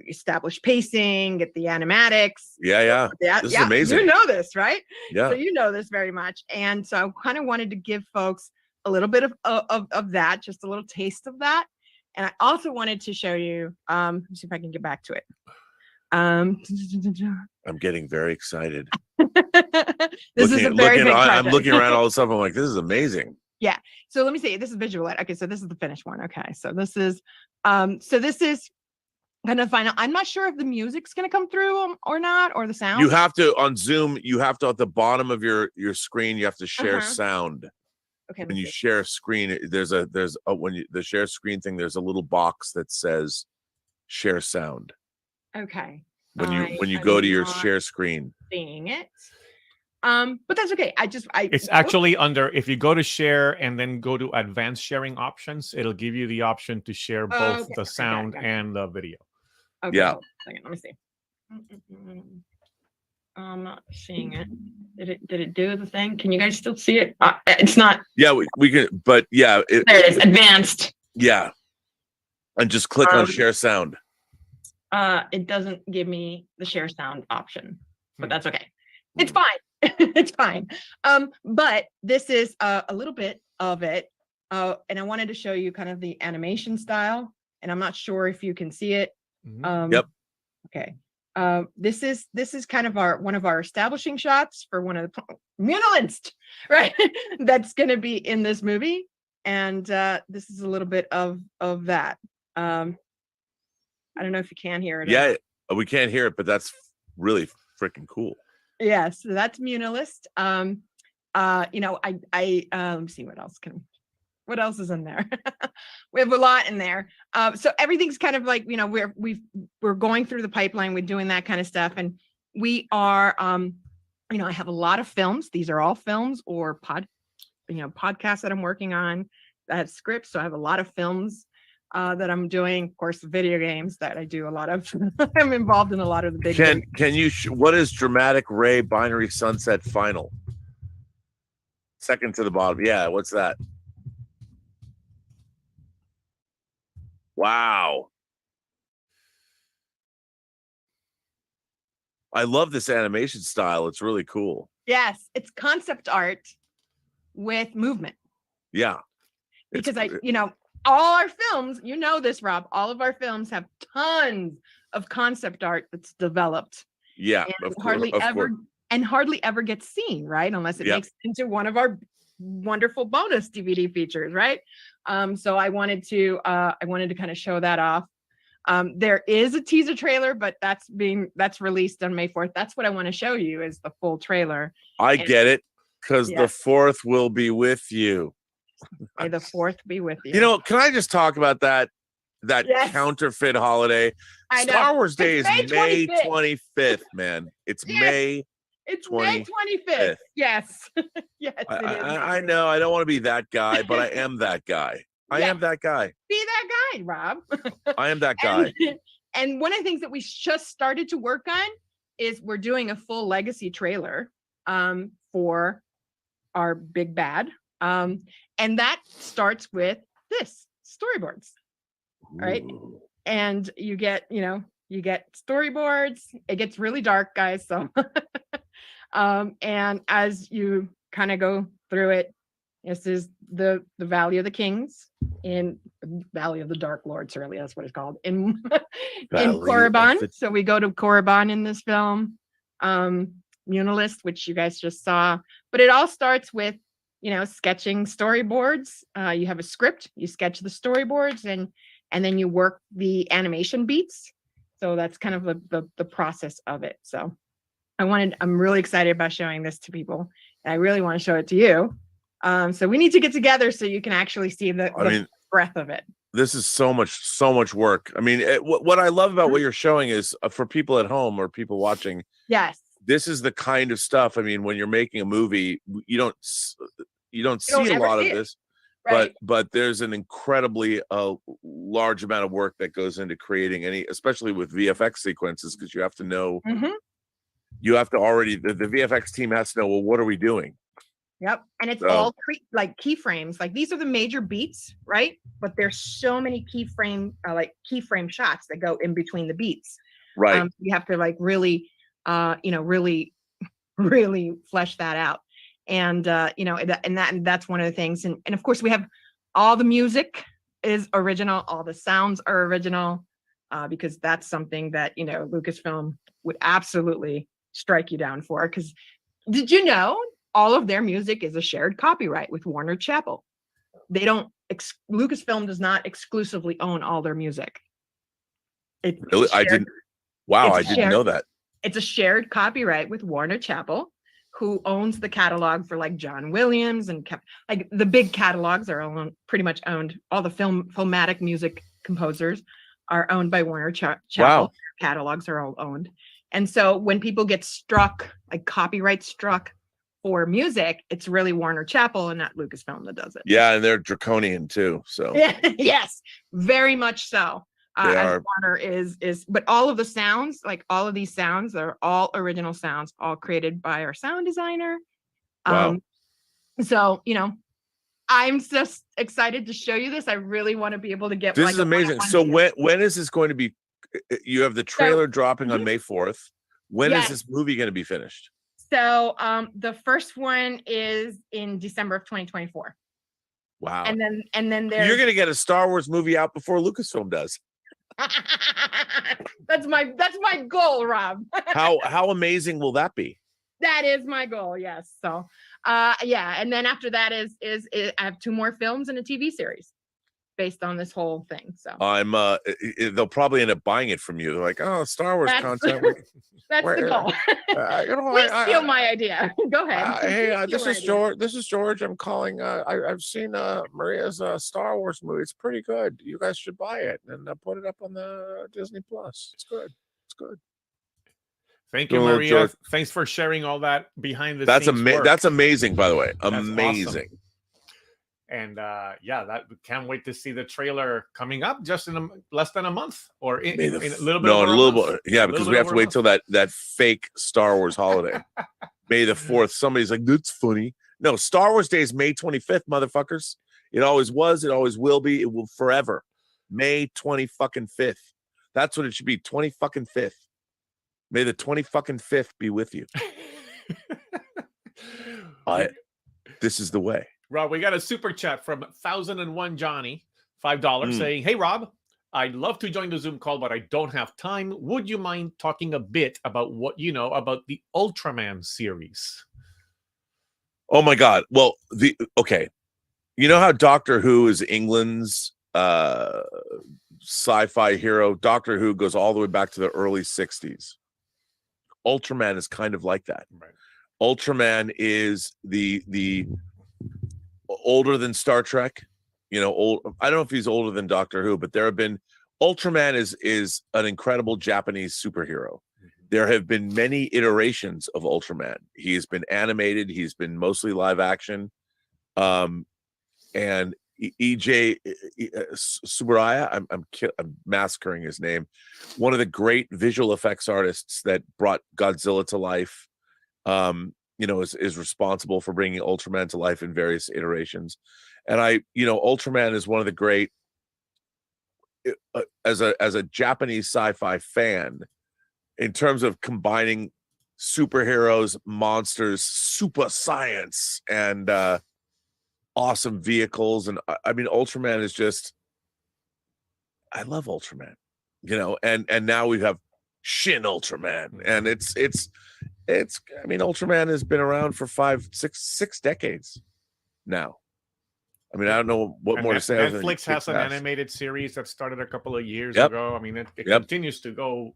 establish pacing, get the animatics. Yeah. This is amazing. You know this, right? Yeah. So you know this very much, and so I kind of wanted to give folks a little bit of that, just a little taste of that. And I also wanted to show you, let's see if I can get back to it. I'm getting very excited. This is a very big project. I'm looking around all this stuff. I'm like, this is amazing. Yeah. So let me see. This is visual ed. Okay. So this is the finished one. Okay. So this is kind of final. I'm not sure if the music's going to come through or not, or the sound. You have to, on Zoom, you have to, at the bottom of your screen, you have to share sound. Okay. When you share a screen, the share screen thing, there's a little box that says share sound. Okay. When you go to your share screen. Seeing it. But that's okay. It's actually under, if you go to share and then go to advanced sharing options, it'll give you the option to share both the sound and the video. Okay. Yeah. Let me see. I'm not seeing it. Did it do the thing? Can you guys still see it? It's not. Yeah, we can, but yeah. There it is. Advanced. Yeah. And just click on share sound. It doesn't give me the share sound option, but that's okay. It's fine. It's fine. But this is a little bit of it. And I wanted to show you kind of the animation style, and I'm not sure if you can see it. Yep. Okay. This is kind of one of our establishing shots for one of the Munilist, right? That's going to be in this movie, and this is a little bit of that. I don't know if you can hear it. Yeah, we can't hear it, but that's really freaking cool. Yeah, so that's Munilist. Let me see what else is in there. We have a lot in there. So everything's kind of like, we're going through the pipeline, we're doing that kind of stuff. And we are, I have a lot of films. These are all films or podcasts that I'm working on that have scripts. So I have a lot of films that I'm doing, of course, video games that I do a lot of. I'm involved in a lot of the big games. Can you, what is Dramatic Ray Binary Sunset Final? Second to the bottom. Yeah, what's that? Wow. I love this animation style. It's really cool. Yes, it's concept art with movement. Yeah. Because all our films, you know this, Rob, all of our films have tons of concept art that's developed. Yeah, and hardly ever gets seen, right? Unless it makes it into one of our wonderful bonus DVD features, right? So I wanted to kind of show that off. There is a teaser trailer, but that's released on May 4th. That's what I want to show you is the full trailer. I get it, because the 4th will be with you. May the 4th be with you. Can I just talk about that counterfeit holiday? I know. Star Wars Day is May 25th. 25th, man. It's May. It's May 25th. Yes. Yes. I know. I don't want to be that guy, but I am that guy. I am that guy. Be that guy, Rob. I am that guy. And one of the things that we just started to work on is we're doing a full legacy trailer for our big bad. And that starts with this storyboards. All right. And you get storyboards. It gets really dark, guys. So and as you kind of go through it, this is the Valley of the Kings in Valley of the Dark Lord, certainly that's what it's called, in Valley of Korriban. the- So we go to Korriban in this film, Munalist, which you guys just saw. But it all starts with, you know, sketching storyboards. You have a script, you sketch the storyboards, and then you work the animation beats. So that's kind of the process of it. So I'm really excited about showing this to people, and I really want to show it to you. So we need to get together so you can actually see the breadth of it. This is so much work. I mean, what I love about what you're showing is for people at home or people watching. Yes. This is the kind of stuff. I mean, when you're making a movie, you don't see a lot of this, right. but there's an incredibly large amount of work that goes into creating especially with VFX sequences, because you have to know, you have to already, the VFX team has to know, well, what are we doing? Yep. And it's all like keyframes. Like these are the major beats, right? But there's so many keyframe shots that go in between the beats. Right. You have to like really, really flesh that out. And that's one of the things. And of course we have all the music is original. All the sounds are original, because that's something that, you know, Lucasfilm would absolutely strike you down for. Because did you know all of their music is a shared copyright with Warner Chappell? They don't, Lucasfilm does not exclusively own all their music. Really? I didn't know that. It's a shared copyright with Warner Chappell, who owns the catalog for like John Williams and like the big catalogs are pretty much owned. All the filmatic music composers are owned by Warner Chappell. Wow. Catalogs are all owned. And so when people get struck, like copyright struck for music, it's really Warner Chappell and not Lucasfilm that does it. Yeah, and they're draconian too. So yes, very much so. As Warner is, but all of the sounds, like all of these sounds, are all original sounds, all created by our sound designer. Wow. So, you know, I'm just excited to show you this. I really want to be able to get this is amazing. So when is this going to be? You have the trailer dropping on May 4th. When is this movie going to be finished? So the first one is in December of 2024. Wow. And then you're going to get a Star Wars movie out before Lucasfilm does. That's my goal, Rob. How amazing will that be? That is my goal. Yes. So and then after that is I have 2 more films and a TV series based on this whole thing. So they'll probably end up buying it from you. They're like, oh, Star Wars content. That's the goal. Please steal my idea. Go ahead. Hey, this is George. This is George. I'm calling. I've seen Maria's Star Wars movie. It's pretty good. You guys should buy it and put it up on the Disney Plus. It's good. It's good. Thank you, Maria. George. Thanks for sharing all that behind the scenes. Work. That's amazing, by the way. That's amazing. Awesome. And that can't wait to see the trailer coming up just in less than a month, or in a little bit. Yeah, because we have to wait till that fake Star Wars holiday, May the 4th. Somebody's like, that's funny. No, Star Wars Day is May 25th, motherfuckers. It always was. It always will be. It will forever. May 25th. That's what it should be. 25th. May the 25th be with you. This is the way. Rob, we got a super chat from 1001 Johnny, $5 saying, hey, Rob, I'd love to join the Zoom call, but I don't have time. Would you mind talking a bit about what you know about the Ultraman series? Oh, my God. Well, you know how Doctor Who is England's sci-fi hero? Doctor Who goes all the way back to the early 60s. Ultraman is kind of like that. Right. Ultraman is the older than Star Trek, you know, I don't know if he's older than Doctor Who, but there have been Ultraman is an incredible Japanese superhero. There have been many iterations of Ultraman. He has been animated, he's been mostly live action. And EJ Tsuburaya, I'm massacring his name, one of the great visual effects artists that brought Godzilla to life. You know, is responsible for bringing Ultraman to life in various iterations. And Ultraman is one of the great, as a Japanese sci-fi fan, in terms of combining superheroes, monsters, super science, and awesome vehicles, and I mean, Ultraman is just. I love Ultraman, you know, and now we have Shin Ultraman, and it's. I mean, Ultraman has been around for 6 decades now. I mean, I don't know what more to say. Netflix has an animated series that started a couple of years ago. I mean, it continues to go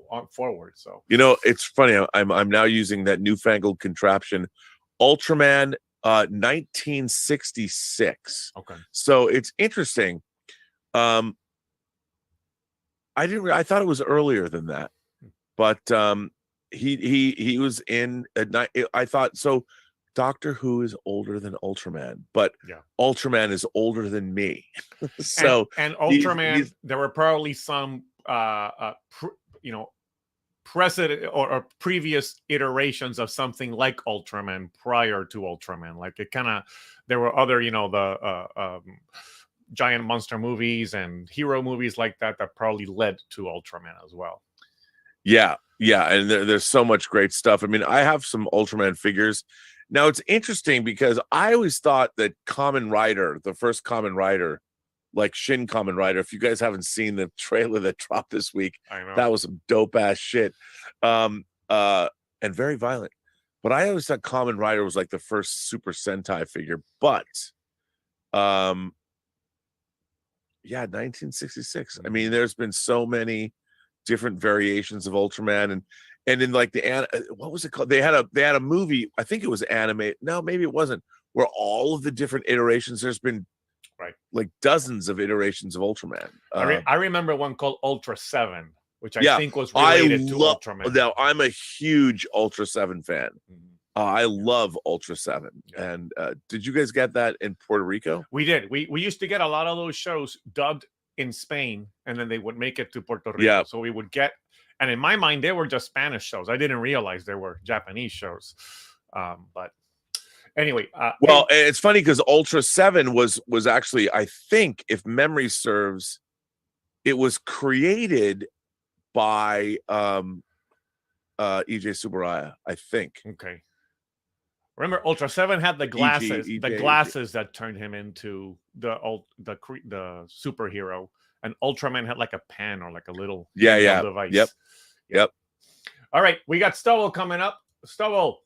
on forward. So, you know, it's funny. I'm now using that newfangled contraption, Ultraman 1966. Okay. So it's interesting. I thought it was earlier than that, but he was in at night. I thought so. Doctor Who is older than Ultraman, but Ultraman is older than me. So and Ultraman, there were probably some precedent or previous iterations of something like Ultraman prior to Ultraman. Like it kind of, there were other, the giant monster movies and hero movies like that probably led to Ultraman as well. Yeah, and there's so much great stuff. I mean, I have some Ultraman figures. Now it's interesting because I always thought that Kamen Rider, the first Kamen Rider, like Shin Kamen Rider, if you guys haven't seen the trailer that dropped this week, I know. that was some dope ass shit, and very violent. But I always thought Kamen Rider was like the first Super Sentai figure. But, 1966. I mean, there's been so many different variations of Ultraman, and in like what was it called? They had a movie, I think it was animated. No, maybe it wasn't, where all of the different iterations, there's been like dozens of iterations of Ultraman. I remember one called Ultra 7, which I think was related to Ultraman. Now, I'm a huge Ultra 7 fan. I love Ultra 7. And did you guys get that in Puerto Rico? We did. We used to get a lot of those shows dubbed in Spain, and then they would make it to Puerto Rico. Yeah. So we would get, and in my mind, they were just Spanish shows. I didn't realize they were Japanese shows. But anyway. Well, it's funny because Ultra 7 was actually, I think, if memory serves, it was created by EJ Tsuburaya, I think. Okay. Remember, Ultra 7 had the glasses, glasses that turned him into the superhero, and Ultraman had like a pen or like a little device. Yep. All right, we got Stubble coming up. Stubble,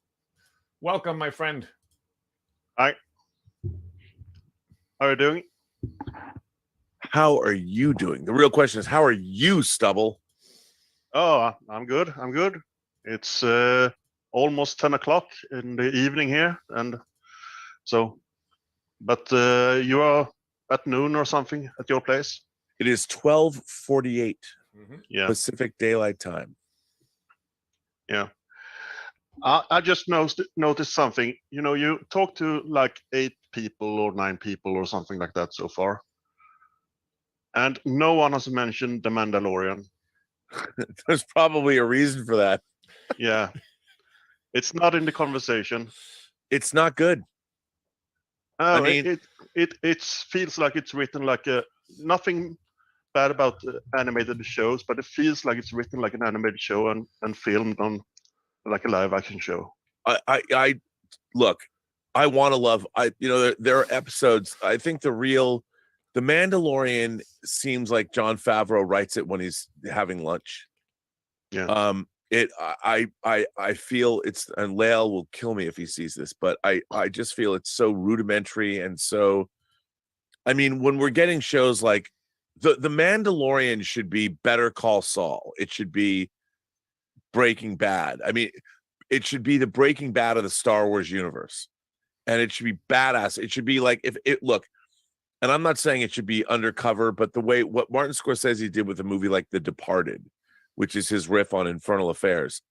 welcome, my friend. Hi. How are you doing? How are you doing? The real question is, how are you, Stubble? Oh, I'm good. It's almost 10 o'clock in the evening here, and so, but you are at noon or something at your place? It is 12:48 Pacific Daylight Time. Yeah. I just noticed something. You know, you talked to like 8 people or 9 people or something like that so far, and no one has mentioned The Mandalorian. There's probably a reason for that. Yeah. It's not in the conversation. It's not good. I mean, it feels like it's written like nothing bad about animated shows, but it feels like it's written like an animated show and filmed on like a live action show. I look, I want to love. There are episodes. I think The Mandalorian seems like Jon Favreau writes it when he's having lunch. Yeah. I feel it's, and Lael will kill me if he sees this, but I just feel it's so rudimentary and so. I mean, when we're getting shows like the Mandalorian should be Better Call Saul. It should be Breaking Bad. I mean, it should be the Breaking Bad of the Star Wars universe, and it should be badass. It should be like and I'm not saying it should be undercover, but what Martin Scorsese did with a movie like The Departed, which is his riff on Infernal Affairs,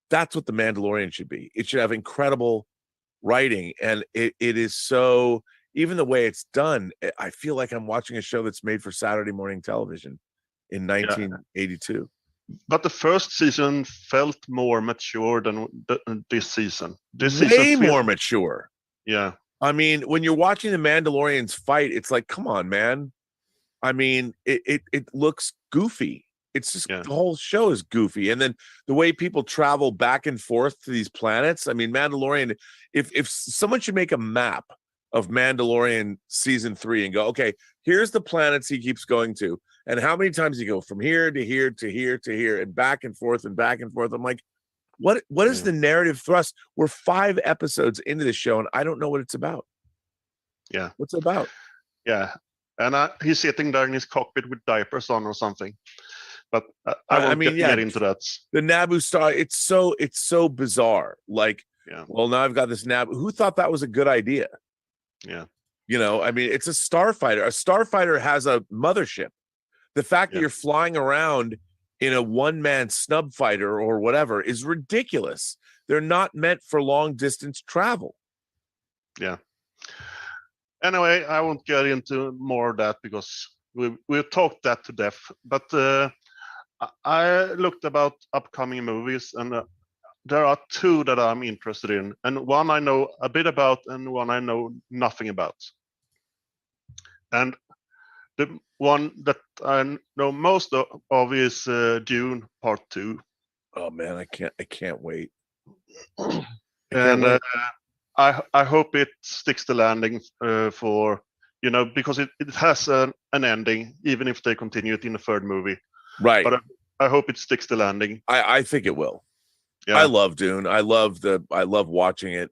that's what The Mandalorian should be. It should have incredible writing, and it is so, even the way it's done, I feel like I'm watching a show that's made for Saturday morning television in 1982. But the first season felt more mature than this season. Way more mature. Yeah. I mean, when you're watching the Mandalorians fight, it's like, come on, man. I mean, it looks goofy. It's just the whole show is goofy, and then the way people travel back and forth to these planets. I mean, Mandalorian. If someone should make a map of Mandalorian season 3 and go, okay, here's the planets he keeps going to, and how many times he go from here to here to here to here and back and forth and back and forth. I'm like, what is the narrative thrust? We're 5 episodes into the show and I don't know what it's about. Yeah. What's it about? Yeah. And he's sitting there in his cockpit with diapers on or something. But I won't get into that. The Naboo star, it's so bizarre. Like, well, now I've got this Naboo. Who thought that was a good idea? Yeah. You know, I mean, it's a starfighter. A starfighter has a mothership. The fact that you're flying around in a one-man snub fighter or whatever is ridiculous. They're not meant for long distance travel. Yeah. Anyway, I won't get into more of that because we've talked that to death. But I looked about upcoming movies, and there are 2 that I'm interested in, and one I know a bit about, and one I know nothing about. And the one that I know most of is Dune Part 2. Oh man, I can't wait. And I hope it sticks the landing for, you know, because it has an ending, even if they continue it in the 3rd movie. Right. But I hope it sticks the landing. I think it will. Yeah. I love Dune. I love watching it.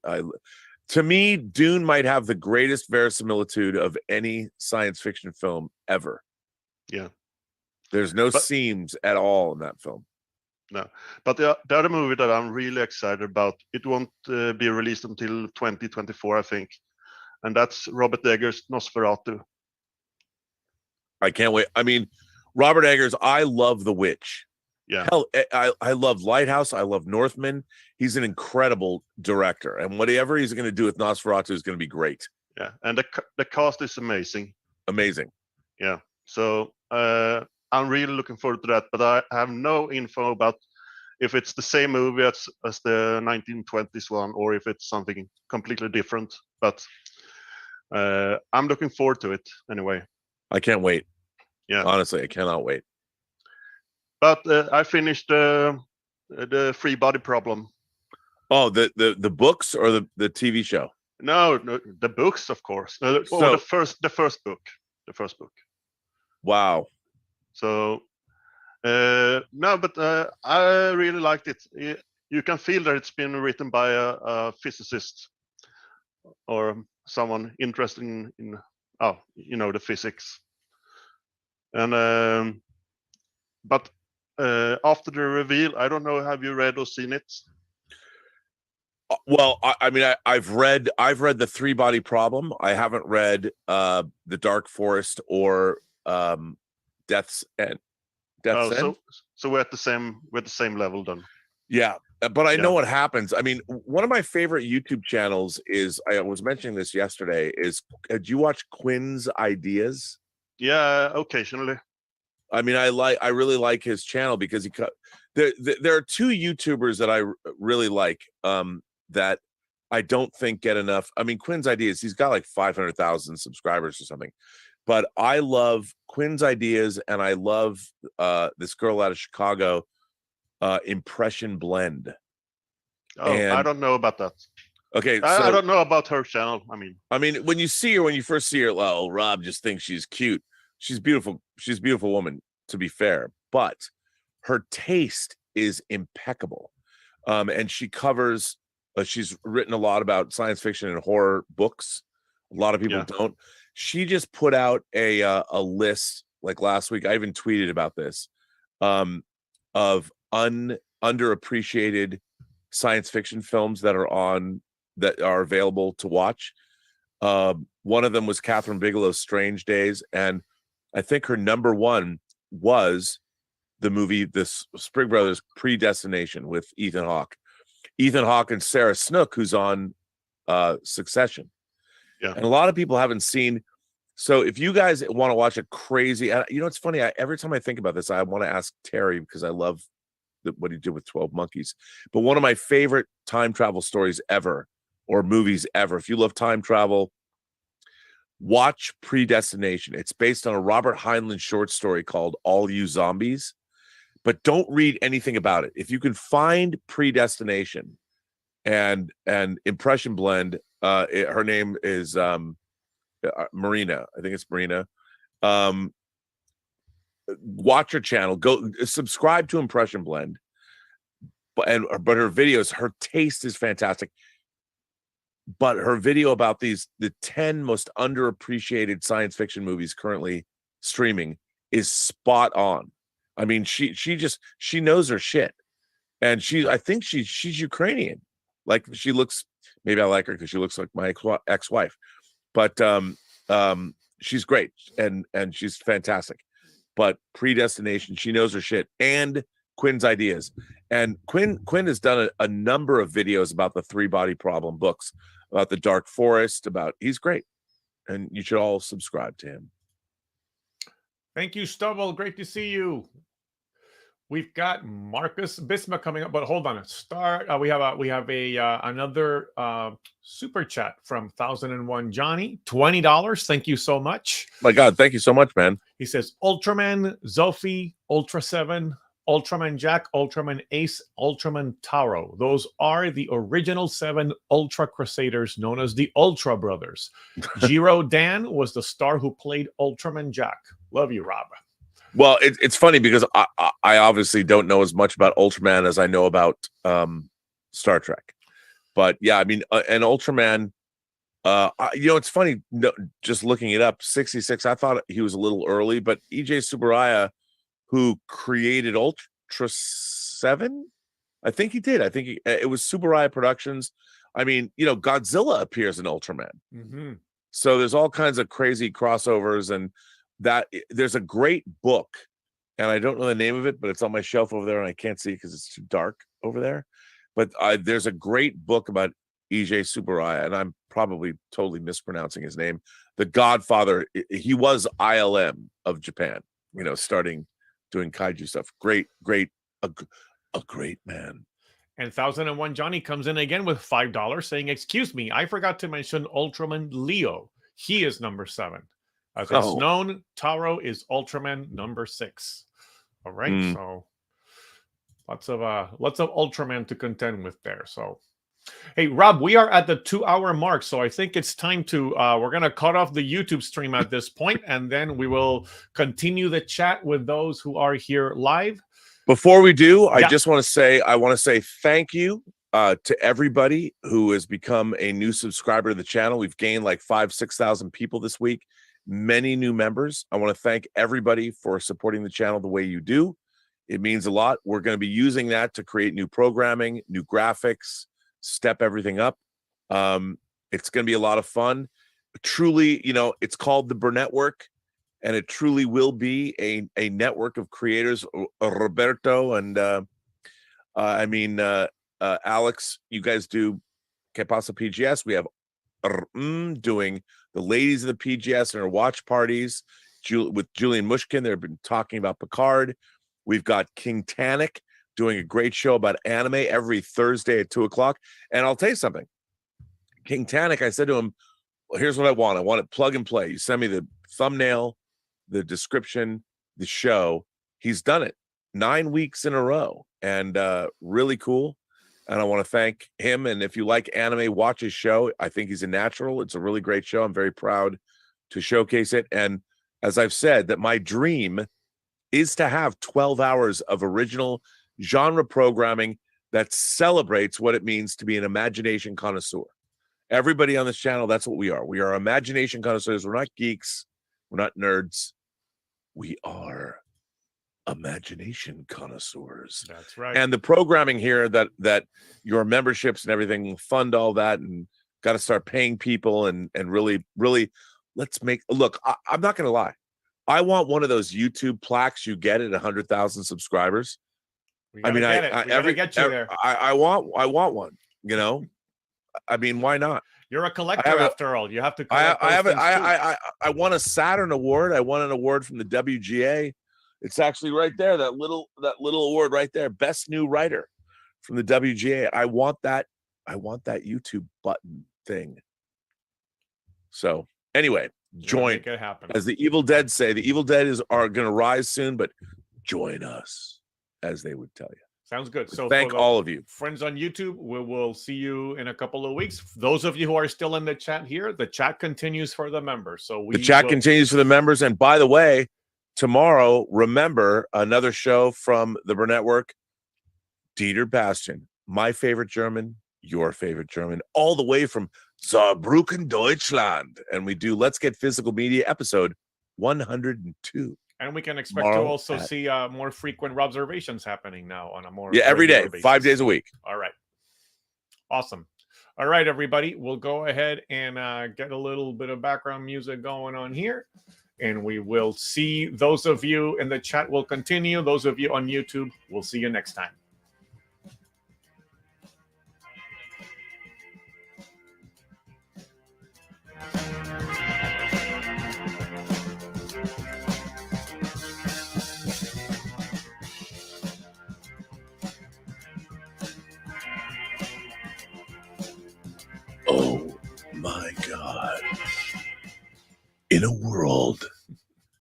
To me, Dune might have the greatest verisimilitude of any science fiction film ever. Yeah. There's no seams at all in that film. No, but the other movie that I'm really excited about, it won't be released until 2024, I think, and that's Robert Eggers' Nosferatu. I can't wait. I mean, Robert Eggers, I love The Witch. Yeah. Hell, I love Lighthouse. I love Northman. He's an incredible director, and whatever he's going to do with Nosferatu is going to be great. Yeah, and the cast is amazing. Amazing. Yeah. So I'm really looking forward to that, but I have no info about if it's the same movie as the 1920s one or if it's something completely different. But I'm looking forward to it anyway. I can't wait. Yeah. Honestly, I cannot wait. But I finished the Free Body Problem. Oh, the books or the TV show? No, the books, of course. The first book. The first book. Wow. So no, but I really liked it. You can feel that it's been written by a physicist or someone interested in the physics. And but after the reveal, I don't know, have you read or seen it? Well, I mean, I've read the 3 Body Problem. I haven't read the Dark Forest or Death's End. So we're at the same level then. Yeah, but I know what happens. I mean, one of my favorite YouTube channels is, I was mentioning this yesterday, is, did you watch Quinn's Ideas? Yeah, occasionally. I mean, I really like his channel because there are 2 YouTubers that I really like that I don't think get enough. I mean, Quinn's Ideas, he's got like 500,000 subscribers or something. But I love Quinn's Ideas, and I love this girl out of Chicago, Impression Blend. Oh, I don't know about that. Okay, I don't know about her channel. I mean, when you first see her, well, Rob just thinks she's cute. She's beautiful. She's a beautiful woman, to be fair. But her taste is impeccable, and she covers. She's written a lot about science fiction and horror books. A lot of people don't. She just put out a list like last week. I even tweeted about this of underappreciated science fiction films that are available to watch. One of them was Catherine Bigelow's Strange Days, and I think her number 1 was the movie The Sprigg Brothers Predestination with Ethan Hawke. Ethan Hawke and Sarah Snook, who's on Succession. Yeah. And a lot of people haven't seen. So if you guys want to watch a crazy, it's funny. Every time I think about this, I want to ask Terry because I love what he did with 12 Monkeys. But one of my favorite time travel stories ever, or movies ever, if you love time travel, watch Predestination. It's based on a Robert Heinlein short story called All You Zombies. But don't read anything about it. If you can find Predestination and Impression Blend, Her name is Marina. I think it's Marina. Watch her channel. Go subscribe to Impression Blend. But her videos, her taste is fantastic. But her video about the 10 most underappreciated science fiction movies currently streaming is spot on. I mean, she knows her shit. And I think she's Ukrainian. Like, she looks, maybe I like her because she looks like my ex-wife. But she's great and she's fantastic. But Predestination, she knows her shit, and Quinn's ideas. And Quinn has done a number of videos about the 3-body problem books, about the Dark Forest, he's great. And you should all subscribe to him. Thank you, Stubble. Great to see you. We've got Marcus Bisma coming up, but hold on. We have another super chat from 1001 Johnny, $20. Thank you so much. My God, thank you so much, man. He says Ultraman Zophie, Ultra 7, Ultraman Jack, Ultraman Ace, Ultraman Taro. Those are the original 7 Ultra Crusaders known as the Ultra Brothers. Jiro Dan was the star who played Ultraman Jack. Love you, Rob. Well, it's funny because I obviously don't know as much about Ultraman as I know about Star Trek. But yeah, I mean, and Ultraman, it's funny, just looking it up, 66, I thought he was a little early, but E.J. Tsuburaya, who created Ultra 7, I think he did. I think it was Tsuburaya Productions. I mean, Godzilla appears in Ultraman. Mm-hmm. So there's all kinds of crazy crossovers, and that there's a great book, and I don't know the name of it, but it's on my shelf over there, and I can't see it because it's too dark over there. But there's a great book about E.J. Tsuburaya, and I'm probably totally mispronouncing his name. The Godfather. He was ILM of Japan, starting doing kaiju stuff. Great, a great man. And 1001 Johnny comes in again with $5 saying, excuse me, I forgot to mention Ultraman Leo. He is number 7. As it's known, Taro is Ultraman number 6. All right, so lots of Ultraman to contend with there. So, hey, Rob, we are at the 2-hour mark, so I think it's time to we're gonna cut off the YouTube stream at this point, and then we will continue the chat with those who are here live. Before we do, I just want to say thank you to everybody who has become a new subscriber to the channel. We've gained like 5,000-6,000 people this week. Many new members. I want to thank everybody for supporting the channel the way you do. It means a lot. We're going to be using that to create new programming, new graphics, step everything up. It's going to be a lot of fun. Truly, it's called the Burnettwork, and it truly will be a network of creators. Roberto and Alex, you guys do Que Pasa PGS. We have doing the ladies of the PGS and our watch parties with Julian Mushkin. They've been talking about Picard. We've got King Tanik doing a great show about anime every Thursday at 2:00. And I'll tell you something. King Tanik, I said to him, well, here's what I want. I want it plug and play. You send me the thumbnail, the description, the show. He's done it 9 weeks in a row, and really cool. And I want to thank him. And if you like anime, watch his show. I think he's a natural. It's a really great show. I'm very proud to showcase it. And as I've said, that my dream is to have 12 hours of original genre programming that celebrates what it means to be an imagination connoisseur. Everybody on this channel, that's what we are. We are imagination connoisseurs. We're not geeks. We're not nerds. We are imagination connoisseurs. That's right. And the programming here that your memberships and everything will fund all that, and got to start paying people and really let's make look. I'm not gonna lie, I want one of those YouTube plaques you get at 100,000 subscribers. I mean, I want one, I mean, why not? You're a collector after all. You have to collect I won a Saturn award. I won an award from the WGA. It's actually right there, that little award right there, best new writer from the WGA. I want that YouTube button thing. So anyway, join. Make it happen. As the Evil Dead say, the Evil Dead are going to rise soon, but join us, as they would tell you. Sounds good. So thank all of you. Friends on YouTube, we will see you in a couple of weeks. Those of you who are still in the chat here, the chat continues for the members. So the chat continues for the members. And by the way, tomorrow, remember another show from the Burnettwork, Dieter Bastian, my favorite German, your favorite German, all the way from Saarbrücken, Deutschland. And we do Let's Get Physical Media episode 102. And we can expect to also see more frequent observations happening now on a more every day, basis. 5 days a week. All right. Awesome. All right, everybody. We'll go ahead and get a little bit of background music going on here. And we will see those of you in the chat will continue. Those of you on YouTube, we'll see you next time. Oh my God. In a world